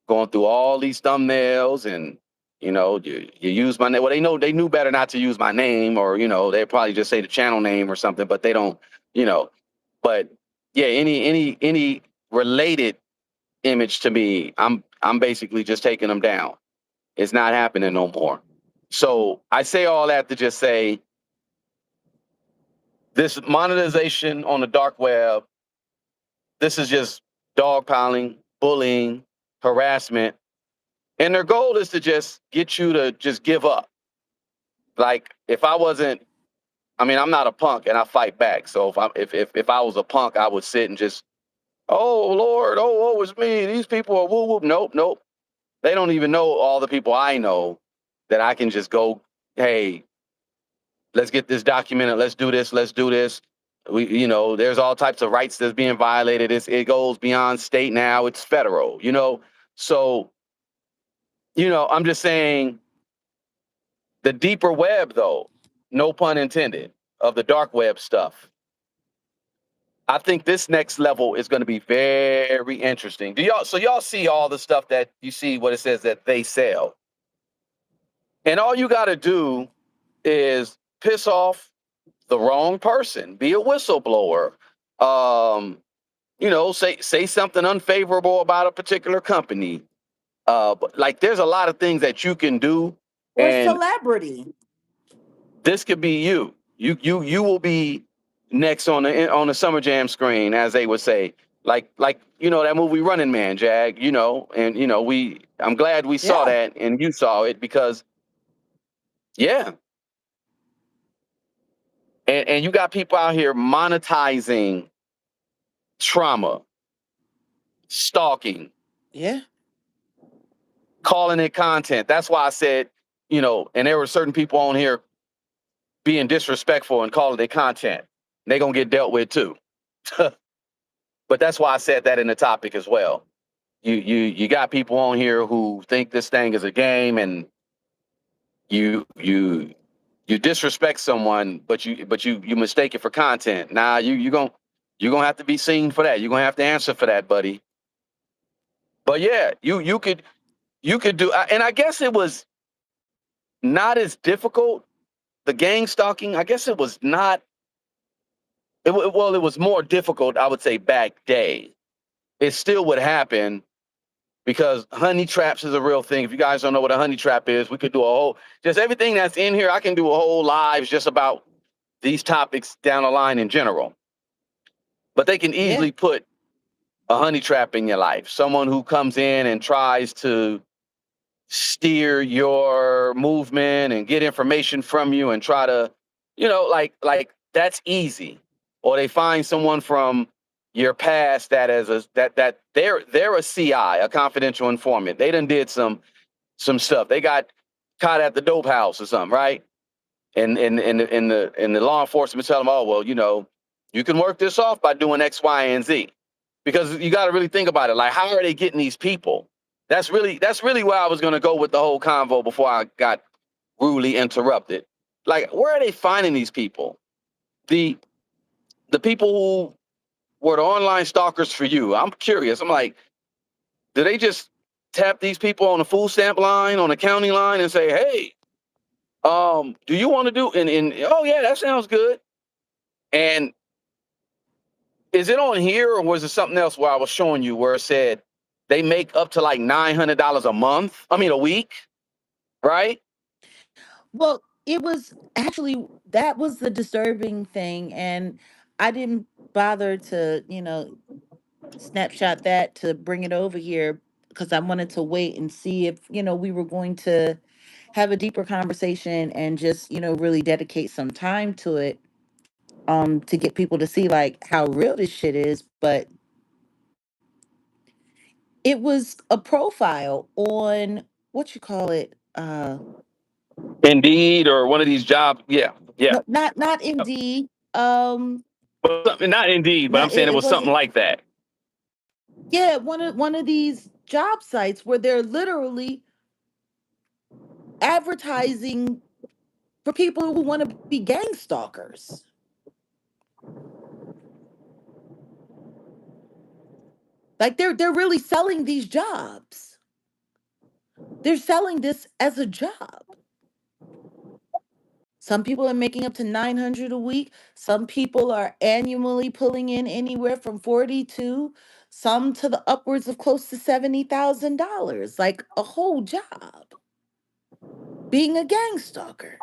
going through all these thumbnails, and you use my name. Well, they knew better not to use my name, or they probably just say the channel name or something, but they don't, you know. But yeah, any related image to me, I'm basically just taking them down. It's not happening no more. So I say all that to just say, this monetization on the dark web, this is just dogpiling, bullying, harassment. And their goal is to just get you to just give up. Like, if I wasn't, I mean, I'm not a punk, and I fight back. So if I was a punk, I would sit and just, Oh Lord, oh it's me. These people are woo woo. Nope, nope. They don't even know all the people I know that I can just go, hey, let's get this documented. Let's do this. Let's do this. There's all types of rights that's being violated. It goes beyond state now. It's federal. So, I'm just saying the deeper web, though, no pun intended, of the dark web stuff. I think this next level is going to be very interesting. So y'all see all the stuff that you see what it says that they sell. And all you got to do is piss off the wrong person, be a whistleblower, say something unfavorable about a particular company. But like there's a lot of things that you can do, Or and celebrity. this could be you. You will be next on the Summer Jam screen, as they would say. Like that movie Running Man, Jag. And I'm glad we saw Yeah. that and you saw it because yeah, and you got people out here monetizing trauma, stalking, Yeah. calling it content. That's why I said, and there were certain people on here being disrespectful and calling it content. They're gonna get dealt with too. But that's why I said that in the topic as well. You got people on here who think this thing is a game, and you disrespect someone, but you mistake it for content. Nah, you're gonna have to be seen for that. You're gonna have to answer for that, buddy. But yeah, you could do, and I guess it was not as difficult. The gang stalking, I guess it was not. Well, it was more difficult, I would say, back day. It still would happen because honey traps is a real thing. If you guys don't know what a honey trap is, we could do a whole, just everything that's in here. I can do a whole lives just about these topics down the line in general. But they can Yeah. easily put a honey trap in your life. Someone who comes in and tries to steer your movement and get information from you and try to, like that's easy. Or they find someone from your past that as a that they're a CI, a confidential informant. They done did some stuff. They got caught at the dope house or something, right? And the law enforcement tell them, oh well, you can work this off by doing X, Y, and Z. Because you got to really think about it. Like, how are they getting these people? That's really where I was going to go with the whole convo before I got rudely interrupted. Like, where are they finding these people? The the people who were the online stalkers for you. I'm curious. I'm like, do they just tap these people on the food stamp line, on the county line, and say, hey, do you want to do? And oh yeah, that sounds good. And is it on here or was it something else where I was showing you where it said they make up to like $900 a month? I mean, a week, right? Well, it was actually that was the disturbing thing, and I didn't bother to, snapshot that to bring it over here because I wanted to wait and see if, we were going to have a deeper conversation and just, really dedicate some time to it to get people to see like how real this shit is, but it was a profile on what you call it Indeed, or one of these jobs. Yeah, yeah. no, not Indeed. Not Indeed, but I'm Not saying it it was something wasn't. like that. Yeah, one of these job sites where they're literally advertising for people who want to be gang stalkers. Like they're really selling these jobs. They're selling this as a job. Some people are making up to 900 a week. Some people are annually pulling in anywhere from 42, some to the upwards of close to $70,000, like a whole job being a gang stalker.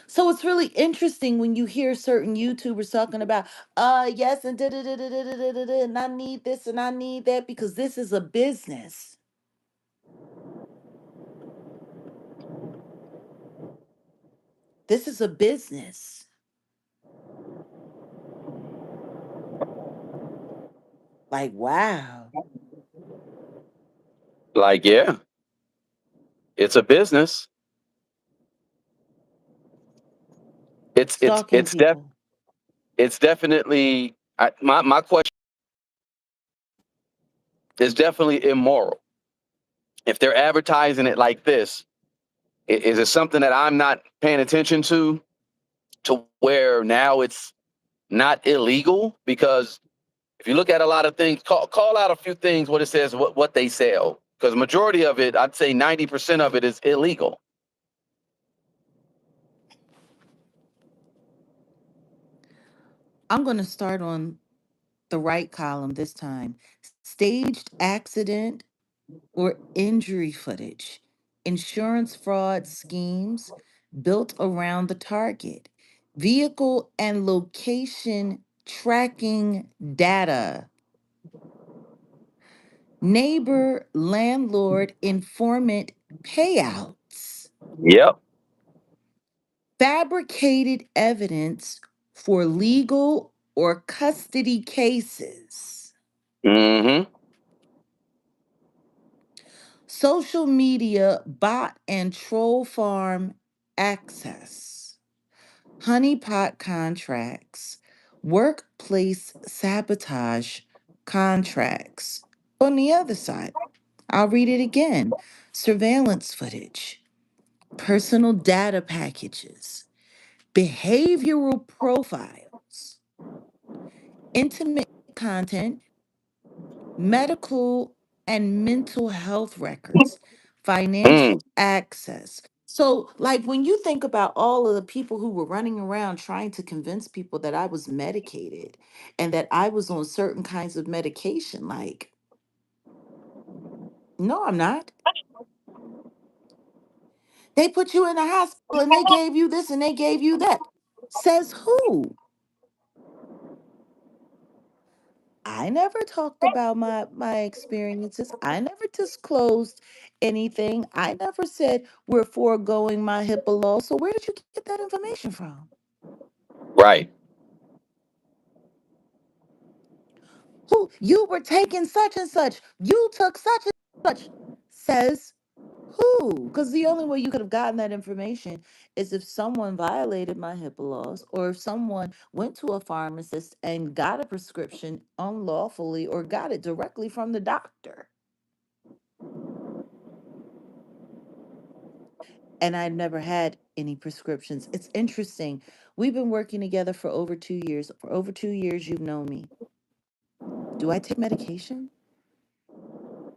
So it's really interesting when you hear certain YouTubers talking about, yes, and da da da da da da da da, and I need this and I need that because this is a business. This is a business. Like, wow. Like, yeah, it's a business. It's it's Stalking it's def people. it's definitely my question is definitely immoral. If they're advertising it like this, is it something that I'm not paying attention to where now it's not illegal? Because if you look at a lot of things, call out a few things what it says what they sell. Because majority of it, I'd say 90% of it is illegal. I'm going to start on the right column this time. Staged accident or injury footage, insurance fraud schemes built around the target, vehicle and location tracking data, neighbor landlord informant payouts, Yep. fabricated evidence for legal or custody cases. Mm-hmm. Social media bot and troll farm access, honeypot contracts, workplace sabotage contracts. On the other side, I'll read it again: surveillance footage, personal data packages, behavioral profiles, intimate content, medical and mental health records, Mm. financial access. So, like when you think about all of the people who were running around trying to convince people that I was medicated and that I was on certain kinds of medication, like, no, I'm not. They put you in a hospital and they gave you this and they gave you that. Says who? I never talked about my experiences. I never disclosed anything. I never said we're foregoing my HIPAA law. So where did you get that information from? Right. Who you were taking such and such. You took such and such. Says who? Because the only way you could have gotten that information is if someone violated my HIPAA laws or if someone went to a pharmacist and got a prescription unlawfully or got it directly from the doctor. And I never had any prescriptions. It's interesting. We've been working together for over 2 years. For over 2 years, you've known me. Do I take medication?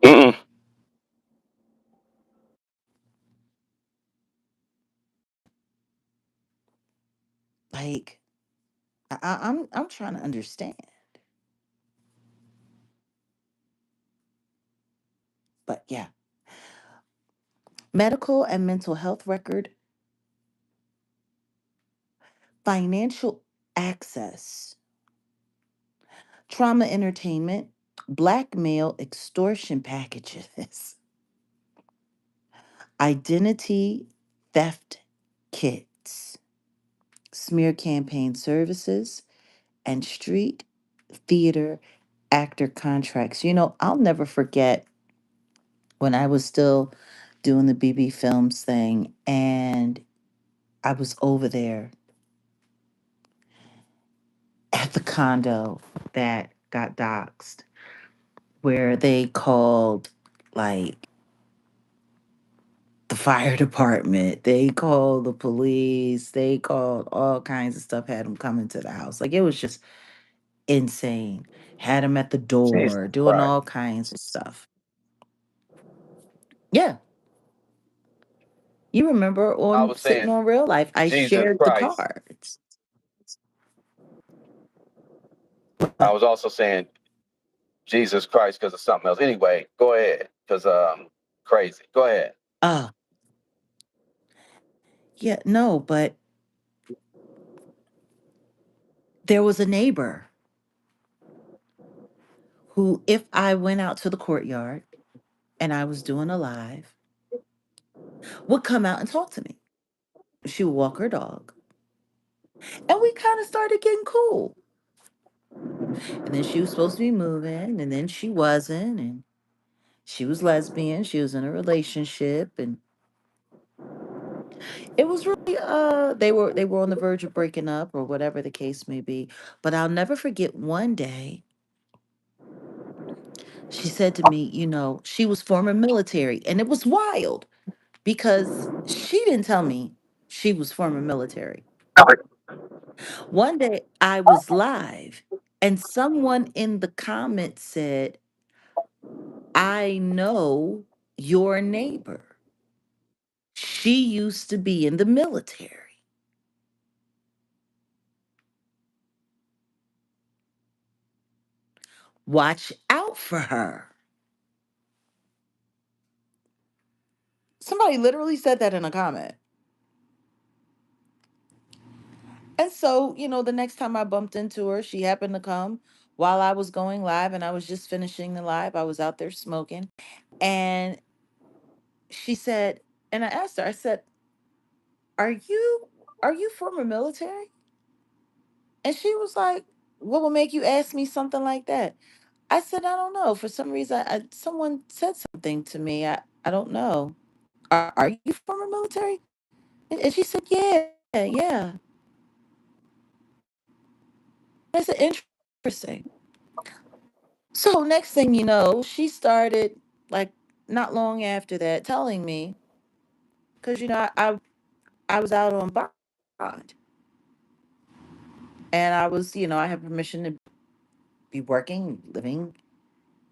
Mm-mm. Like, I'm trying to understand. But yeah, medical and mental health record, financial access, trauma entertainment, blackmail extortion packages, identity theft kits, smear campaign services, and street theater actor contracts. I'll never forget when I was still doing the BB Films thing and I was over there at the condo that got doxxed where they called like the fire department, they called the police, they called all kinds of stuff, had them coming to the house. Like it was just insane. Had them at the Jesus door, doing Christ. all kinds of stuff. Yeah, you remember I on was Sitting saying on Real Life, I Jesus shared the Christ. cards. I But was also saying Jesus Christ because of something else. Anyway, go ahead. Because crazy. Go ahead. uh yeah, no, but there was a neighbor who, if I went out to the courtyard and I was doing a live, would come out and talk to me. She would walk her dog. And we kind of started getting cool. And then she was supposed to be moving, and then she wasn't, and she was lesbian. She was in a relationship, and it was really they were on the verge of breaking up or whatever the case may be. But I'll never forget one day she said to me, she was former military, and it was wild because she didn't tell me she was former military. One day I was live and someone in the comments said, "I know your neighbor. She used to be in the military. Watch out for her." Somebody literally said that in a comment. And so, the next time I bumped into her, she happened to come while I was going live and I was just finishing the live. I was out there smoking. And she said, and I asked her, I said, "Are you former military?" And she was like, "What will make you ask me something like that?" I said, "I don't know. For some reason, someone said something to me. I don't know. Are you former military?" And she said, "Yeah, yeah." I said, "Interesting." So next thing you know, she started, like, not long after that, telling me, because I was out on bond, and I have permission to be working, living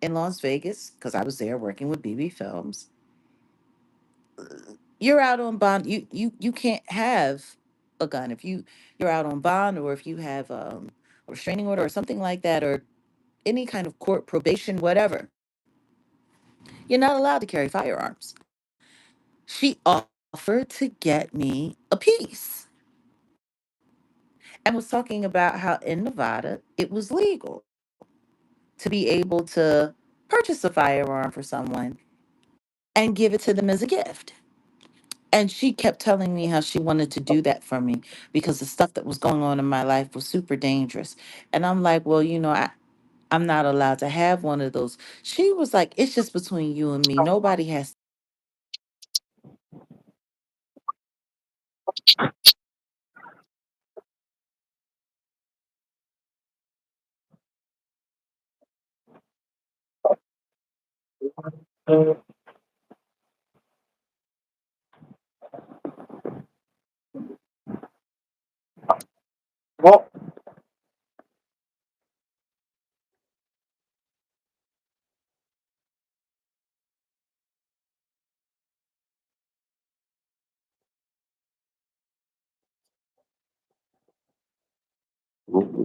in Las Vegas because I was there working with BB Films. You're out on bond. You can't have a gun if you're out on bond, or if you have a restraining order or something like that, or any kind of court probation, whatever. You're not allowed to carry firearms. She offered to get me a piece and was talking about how in Nevada it was legal to be able to purchase a firearm for someone and give it to them as a gift. And she kept telling me how she wanted to do that for me because the stuff that was going on in my life was super dangerous. And I'm like, well, I'm not allowed to have one of those. She was like, "It's just between you and me. Nobody has." Well,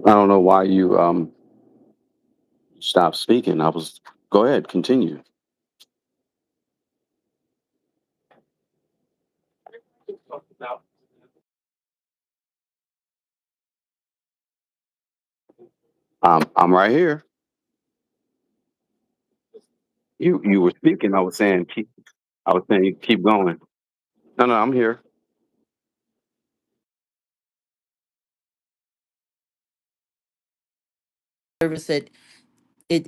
I don't know why you stopped speaking. I was Go ahead, continue. I'm right here. You were speaking. I was saying keep going. No, no, I'm here. Service said it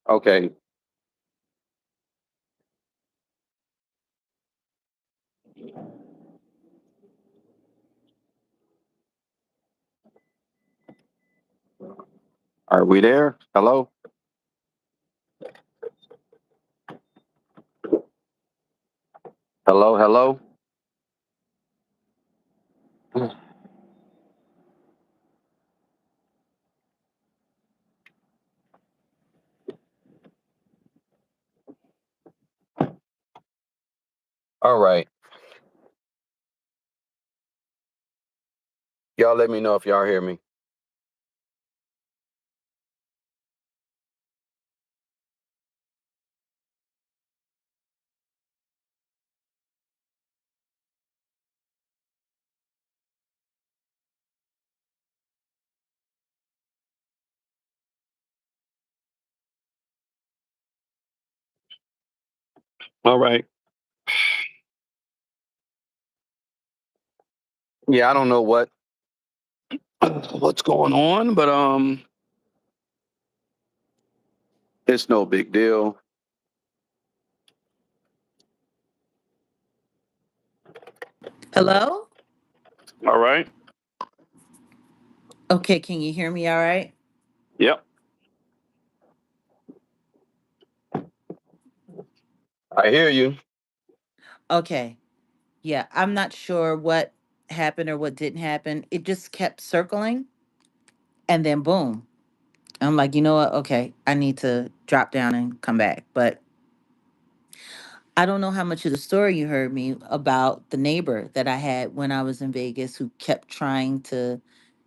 Okay. Are we there? Hello? Hello, hello? All right. Y'all let me know if y'all hear me. All right. Yeah, I don't know what's going on, but it's no big deal. Hello? All right. Okay, can you hear me all right? Yep. I hear you. Okay. Yeah, I'm not sure what happened or what didn't happen. It just kept circling and then boom. I'm like, you know what? Okay, I need to drop down and come back. But I don't know how much of the story you heard me about the neighbor that I had when I was in Vegas who kept trying to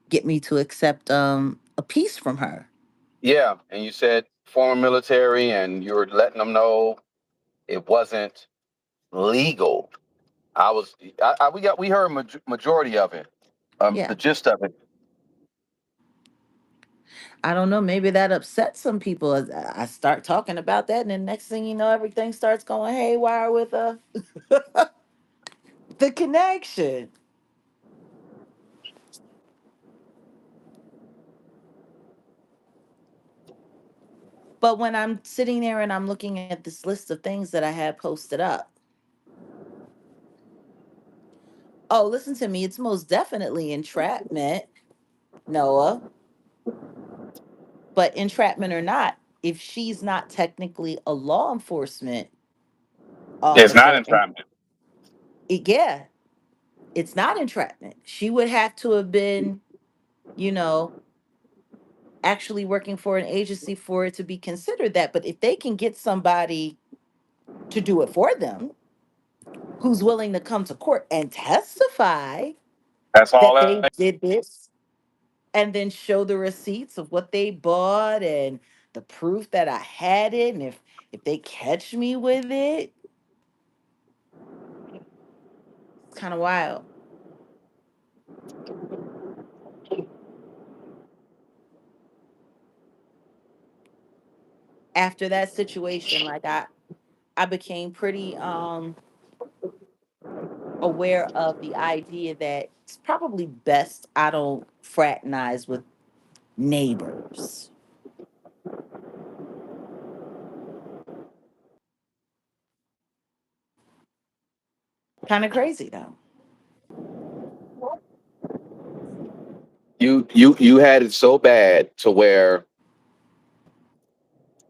get me to accept a piece from her. Yeah, and you said former military, and you were letting them know it wasn't legal. We heard majority of it, the Yeah. gist of it. I don't know. Maybe that upsets some people. As I start talking about that, and then next thing you know, everything starts going haywire with the connection. But when I'm sitting there and I'm looking at this list of things that I had posted up, oh, listen to me. It's most definitely entrapment, Noah. But entrapment or not, if she's not technically a law enforcement It's not officer, and entrapment. yeah, it's not entrapment. She would have to have been, you know, actually working for an agency for it to be considered that. But if they can get somebody to do it for them who's willing to come to court and testify That's all that they that. did this and then show the receipts of what they bought and the proof that I had it, and if they catch me with it, it's kind of wild. After that situation, like I became pretty aware of the idea that it's probably best I don't fraternize with neighbors. Kind of crazy though. You had it so bad to where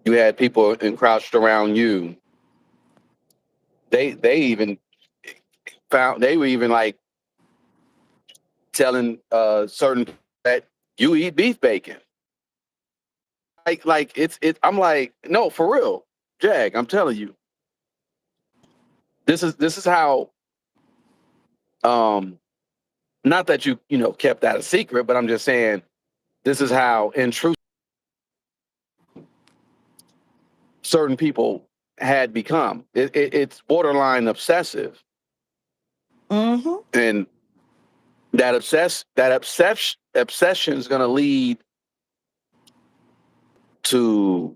you had people encroached around you. They even they were even like telling certain that you eat beef bacon. Like I'm like, no, for real. Jag, I'm telling you. This is how um not that you kept that a secret, but I'm just saying this is how intrusive certain people had become. It's borderline obsessive, Mm-hmm. and that obsession is going to lead to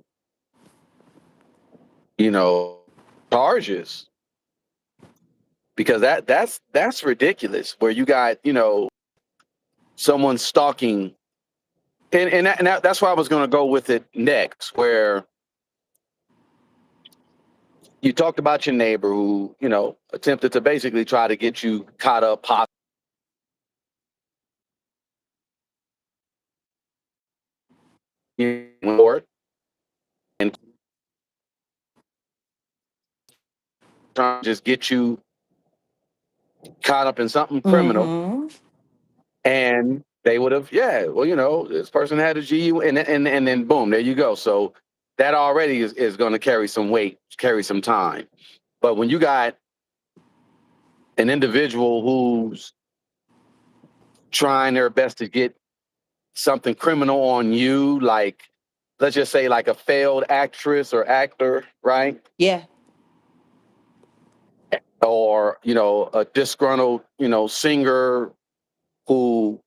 you know charges because that's ridiculous. Where you got someone stalking, and that's why I was going to go with it next, where you talked about your neighbor who, attempted to basically try to get you caught up in court and trying to just get you caught up in something criminal. Mm-hmm. And they would have, yeah, well, this person had a GU, and then boom, there you go. So that already is going to carry some weight, carry some time. But when you got an individual who's trying their best to get something criminal on you, like, let's just say like a failed actress or actor, right? Yeah. Or, a disgruntled, singer who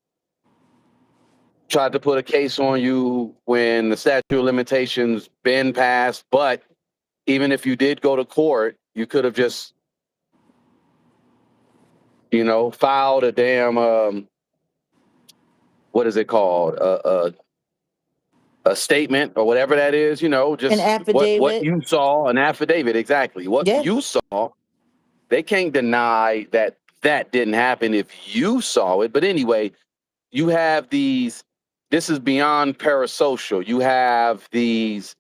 tried to put a case on you when the statute of limitations been passed. But even if you did go to court, you could have just, filed a damn, what is it called? A statement or whatever that is, An just what affidavit. you saw, an affidavit, exactly. What Yeah. you saw, they can't deny that that didn't happen if you saw it. But anyway, you have this is beyond parasocial. You have these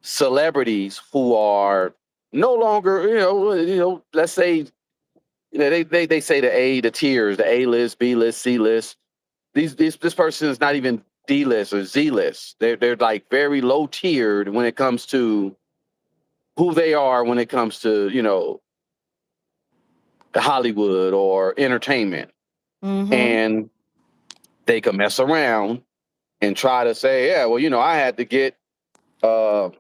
celebrities who are no longer, let's say, they say the tiers, the A list, B list, C list. This person is not even D list or Z list. They're like very low tiered when it comes to who they are when it comes to, Hollywood or entertainment. Mm-hmm. And they can mess around and try to say, yeah, well, I had to get uh,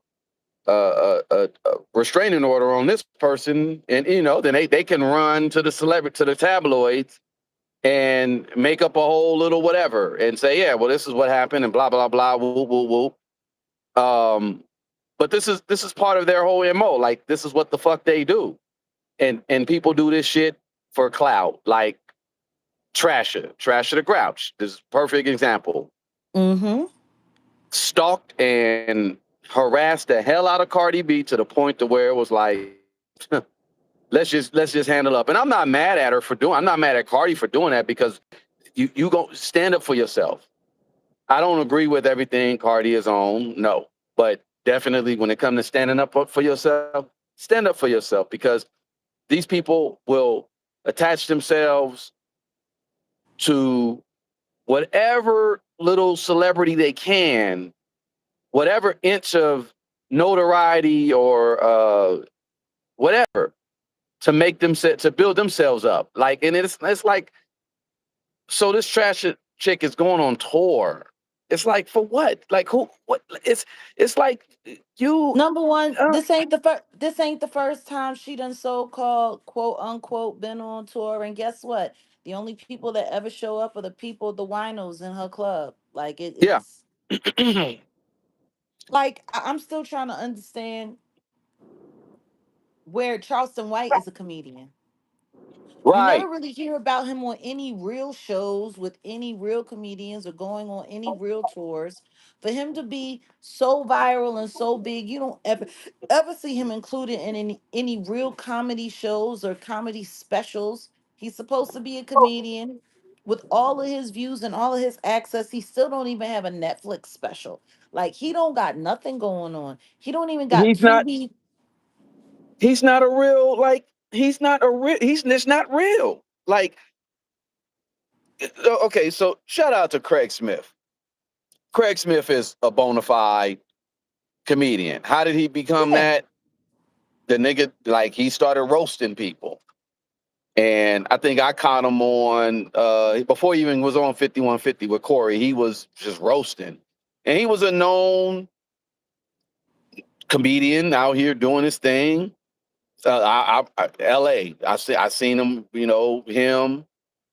a restraining order on this person, and then they can run to the celebrity, to the tabloids, and make up a whole little whatever and say, yeah, well, this is what happened, and blah blah blah, whoop whoop whoop. But this is part of their whole MO. Like, this is what the fuck they do, and people do this shit for clout, like Trasher the Grouch. This is a perfect example. Mm-hmm. Stalked and harassed the hell out of Cardi B to the point to where it was like, let's just handle up. And I'm not mad at her for doing. I'm not mad at Cardi for doing that, because you go stand up for yourself. I don't agree with everything Cardi is on, no, but definitely when it comes to standing up for yourself, stand up for yourself, because these people will attach themselves to whatever little celebrity they can, whatever inch of notoriety or whatever, to make them to build themselves up. Like, and it's like, so this trash chick is going on tour. It's like, for what? Like, who? What? It's like you. Number one, Uh, this ain't the first time she done so-called quote unquote been on tour. And guess what? The only people that ever show up are the people, the winos in her club. Like yeah. it's like I'm still trying to understand where Charleston White is a comedian. You never Right. really hear about him on any real shows with any real comedians or going on any real tours. For him to be so viral and so big, you don't ever see him included in any real comedy shows or comedy specials. He's supposed to be a comedian. With all of his views and all of his access, he still don't even have a Netflix special. Like, he don't got nothing going on. He don't even got He's not. Tubi. He's not a real. Like, he's not a real. It's not real. Like, okay. So shout out to Craig Smith. Craig Smith is a bona fide comedian. How did he become Yeah. that? The nigga, like, he started roasting people. And I think I caught him on before he even was on 5150 with Corey. He was just roasting. And he was a known comedian out here doing his thing. LA. I seen him, him,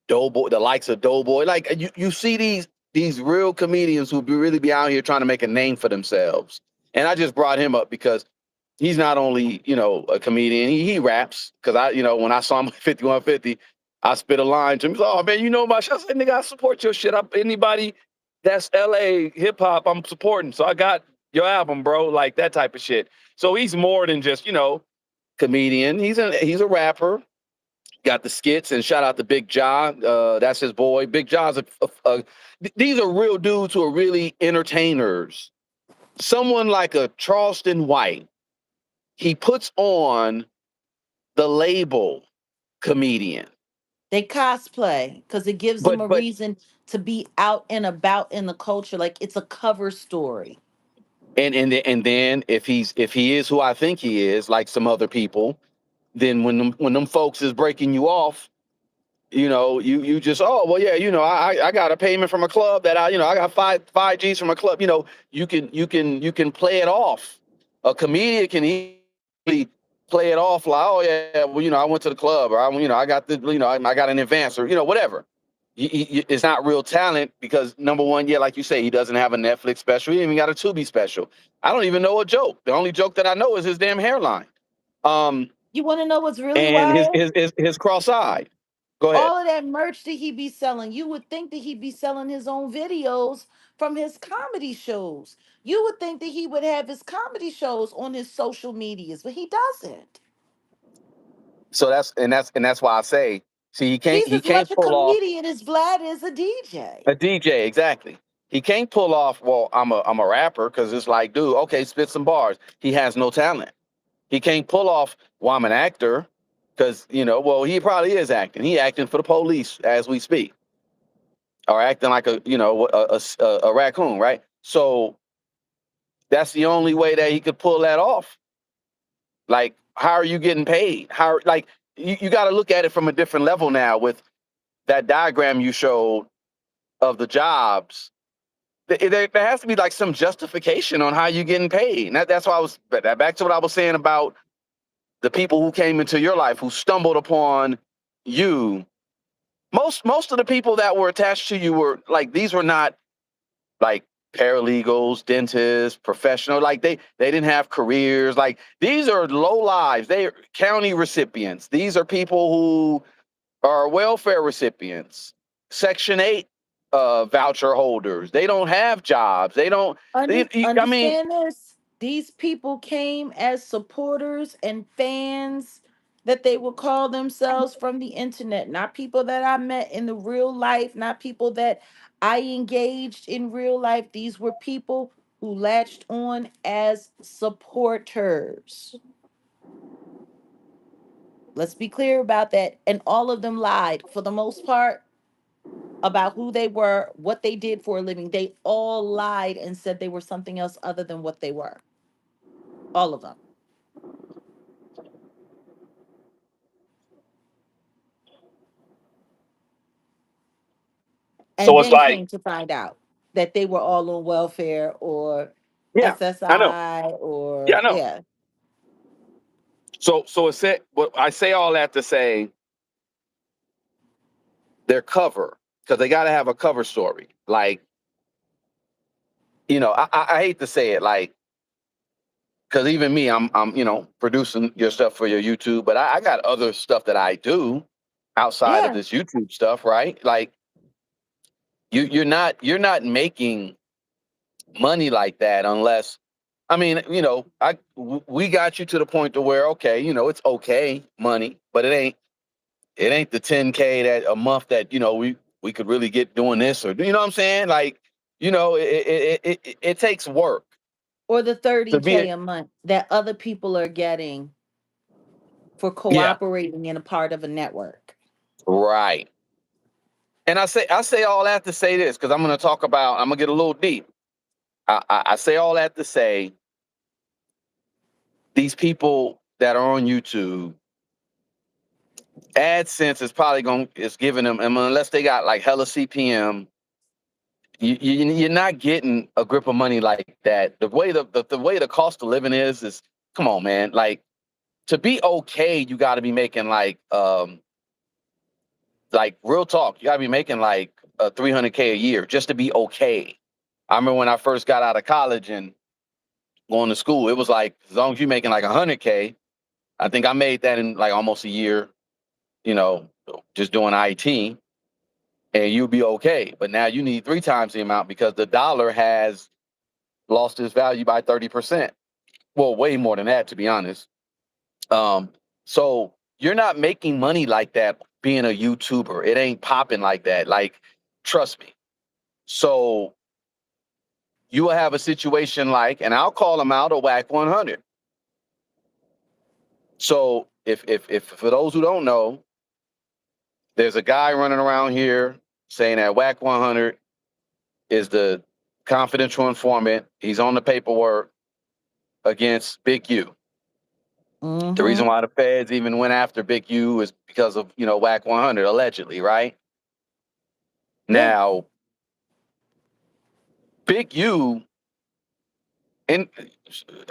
Doughboy, the likes of Doughboy. Like, you see these real comedians who really be out here trying to make a name for themselves. And I just brought him up because he's not only, a comedian, he raps. Because when I saw him at 5150, I spit a line to him. He's like, oh man, you know my shit. I said, nigga, I support your shit. Anybody that's LA hip hop, I'm supporting. So I got your album, bro. Like, that type of shit. So he's more than just, comedian. He's a rapper. Got the skits, and shout out to Big Ja. That's his boy. Big Ja's these are real dudes who are really entertainers. Someone like a Charleston White, he puts on the label comedian. They cosplay because it gives them a But reason to be out and about in the culture. Like it's a cover story. and then if he is who I think he is, like some other people, then when them folks is breaking you off, you just, oh well, yeah, I got a payment from a club that I got five G's from a club. You can play it off. A comedian can easily play it off like, oh yeah, well, I went to the club, or I got I got an advance, or whatever. It's not real talent because number one, yeah, like you say, he doesn't have a Netflix special. He even got a Tubi special. I don't even know a joke. The only joke that I know is his damn hairline. You want to know what's really And wild? his cross-eyed. Go ahead. All of that merch that he be selling, you would think that he'd be selling his own videos from his comedy shows. You would think that he would have his comedy shows on his social medias, but he doesn't. So that's why I say, see, He's he as can't much a pull off comedian as Vlad is a DJ. a DJ exactly. He can't pull off. Well, I'm a rapper because it's like, dude, okay, spit some bars. He has no talent. He can't pull off. Well, I'm an actor because well, he probably is acting. He acting for the police as we speak, or acting like a raccoon, right? So that's the only way that he could pull that off. Like, how are you getting paid? How like you got to look at it from a different level now with that diagram you showed of the jobs. There has to be like some justification on how you're getting paid. And that's why I was back to what I was saying about the people who came into your life who stumbled upon you. Most of the people that were attached to you were like, these were not like paralegals, dentists, professional. Like they didn't have careers. Like these are low lives. They are county recipients. These are people who are welfare recipients, Section 8 voucher holders. They don't have jobs. They don't. I mean, Understand this? These people came as supporters and fans that they would call themselves from the internet, not people that I met in the real life, not people that I engaged in real life. These were people who latched on as supporters. Let's be clear about that. And all of them lied for the most part about who they were, what they did for a living. They all lied and said they were something else other than what they were. All of them. So And it's then like, came to find out that they were all on welfare or yeah, I know. SSI Yeah, or, I know. yeah. So it's it. What I say all that to say, their cover, because they got to have a cover story. Like, I hate to say it, like, because even me, I'm producing your stuff for your YouTube, but I got other stuff that I do outside of Yeah. this YouTube stuff, right? Like, you're not making money like that unless, I mean, we got you to the point to where, okay, it's okay money, but it ain't the 10K that a month that we could really get doing this, or what I'm saying, like, it takes work Or the to be 30K a month that other people are getting for yeah, cooperating in a part of a network. right. And I say all that to say this because I'm gonna get a little deep. I say all that to say these people that are on YouTube, AdSense is probably is giving them, I mean, unless they got like hella CPM, you're not getting a grip of money like that. The way the cost of living is come on, man. Like, to be okay, you got to be making like real talk. You got to be making like 300K a year just to be okay. I remember when I first got out of college and going to school, it was like, as long as you're making like 100K, I think I made that in like almost a year, you know, just doing IT, and you'll be okay. But now you need three times the amount because the dollar has lost its value by 30%. Well, way more than that, to be honest. Um, so you're not making money like that being a YouTuber. It ain't popping like that. Like, trust me. So you will have a situation like, and I'll call them out, a whack 100. So if for those who don't know, there's a guy running around here saying that whack 100 is the confidential informant. He's on the paperwork against Big U. The reason Mm-hmm. why the feds even went after Big U is because of, whack 100 allegedly, right? Yeah. Now, Big U, and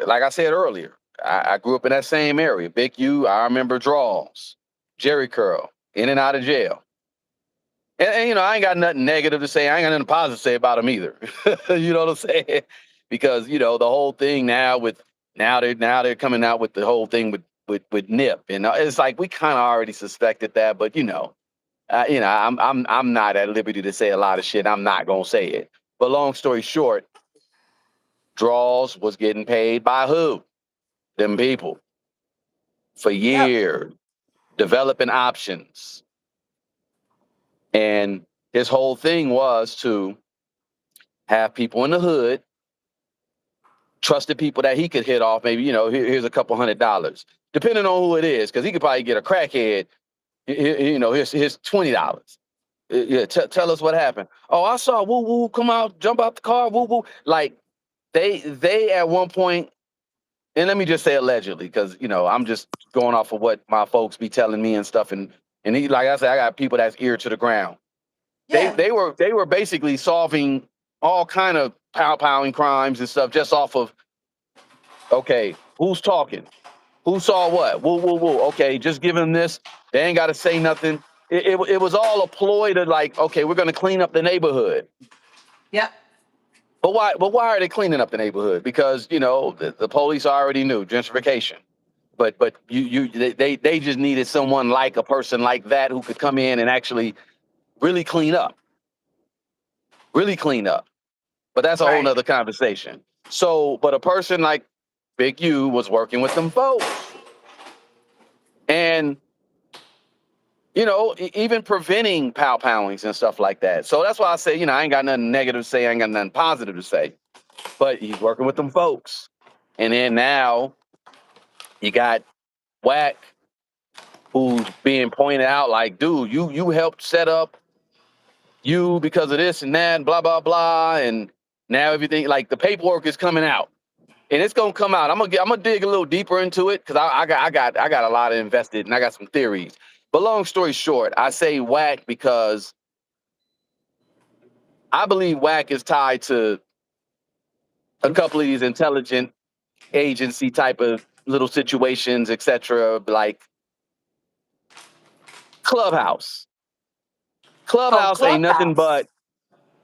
like I said earlier, I grew up in that same area. Big U, I remember draws, Jerry Curl, in and out of jail. And I ain't got nothing negative to say. I ain't got nothing positive to say about him either. You know what I'm saying? Because the whole thing now with now they're coming out with the whole thing with Nip, and it's like we kind of already suspected that, but I'm not at liberty to say a lot of shit. I'm not gonna say it. But long story short, Draws was getting paid by who? Them people for Yep. years, developing options. And his whole thing was to have people in the hood, trusted people that he could hit off. Maybe, here's a couple $100, depending on who it is, because he could probably get a crackhead, here's $20. Yeah, tell us what happened. Oh, I saw woo woo come out, jump out the car, woo woo. Like they at one point, and let me just say allegedly, because I'm just going off of what my folks be telling me and stuff, and he, like I said, I got people that's ear to the ground. They Yeah. they were they were basically solving all kind of powing crimes and stuff just off of, okay, who's talking, who saw what, woo woo woo. Okay, just give him this. They ain't got to say nothing. It was all a ploy to, like, okay, we're gonna clean up the neighborhood. Yep. But why? But why are they cleaning up the neighborhood? Because the police already knew gentrification. But they just needed someone like a person like that who could come in and actually really clean up, really clean up. But that's a whole Right. nother conversation. So, but a person like Big U was working with them folks, and even preventing powings and stuff like that. So that's why I say, I ain't got nothing negative to say, I ain't got nothing positive to say. But he's working with them folks, and then now you got Whack, who's being pointed out like, dude, you helped set up you because of this and that, and blah blah blah, and now everything, like, the paperwork is coming out, and it's gonna come out. I'm gonna dig a little deeper into it because I got a lot of invested, and I got some theories. But long story short, I say Whack because I believe Whack is tied to a couple of these intelligent agency type of little situations, etc. Like Clubhouse. Oh, Clubhouse ain't nothing Clubhouse. but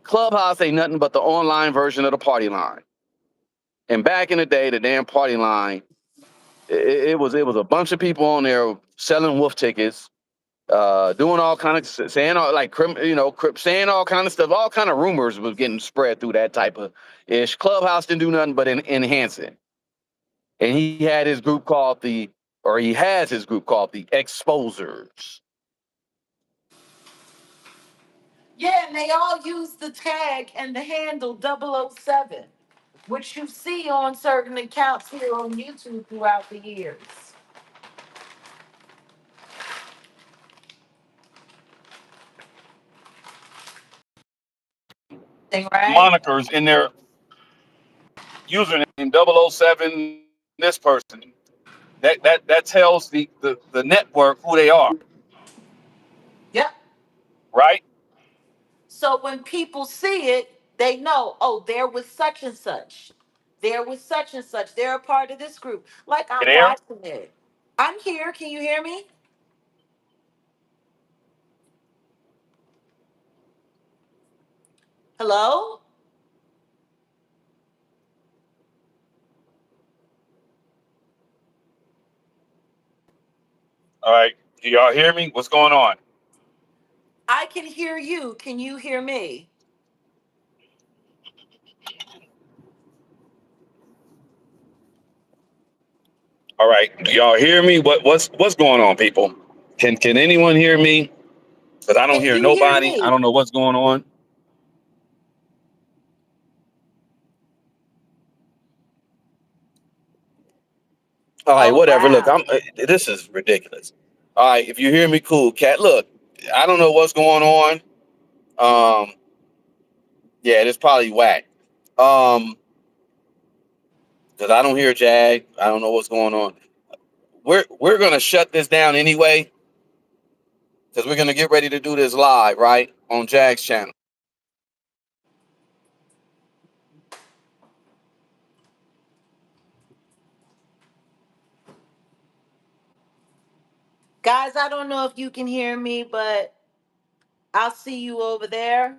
Clubhouse ain't nothing but the online version of the party line. And back in the day, the damn party line, it was a bunch of people on there selling wolf tickets, doing all kind of, saying all, like, saying all kind of stuff, all kind of rumors was getting spread through that type of ish. Clubhouse didn't do nothing but enhance it. And he has his group called the Exposers. Yeah, and they all use the tag and the handle 007, which you see on certain accounts here on YouTube throughout the years. Thing, right? Monikers in their username, 007, this person. That tells the network who they are, Yep. right? So when people see it, they know, oh, there was such and such. There was such and such. They're a part of this group. Like, You I'm there? watching it. I'm here. Can you hear me? Hello? All right. Do y'all hear me? What's going on? I can hear you. Can you hear me? All right, do y'all hear me? What's going on, people? Can anyone hear me? Because I don't Can hear you hear nobody. I me? don't know what's going on. All right, Oh whatever. Look, wow. this is ridiculous. All right, if you hear me, cool, cat. Look, I don't know what's going on. Um, yeah, it's probably whack. Because I don't hear Jag. I don't know what's going on. We're gonna shut this down anyway, because we're gonna get ready to do this live, right, on Jag's channel. Guys, I don't know if you can hear me, but I'll see you over there.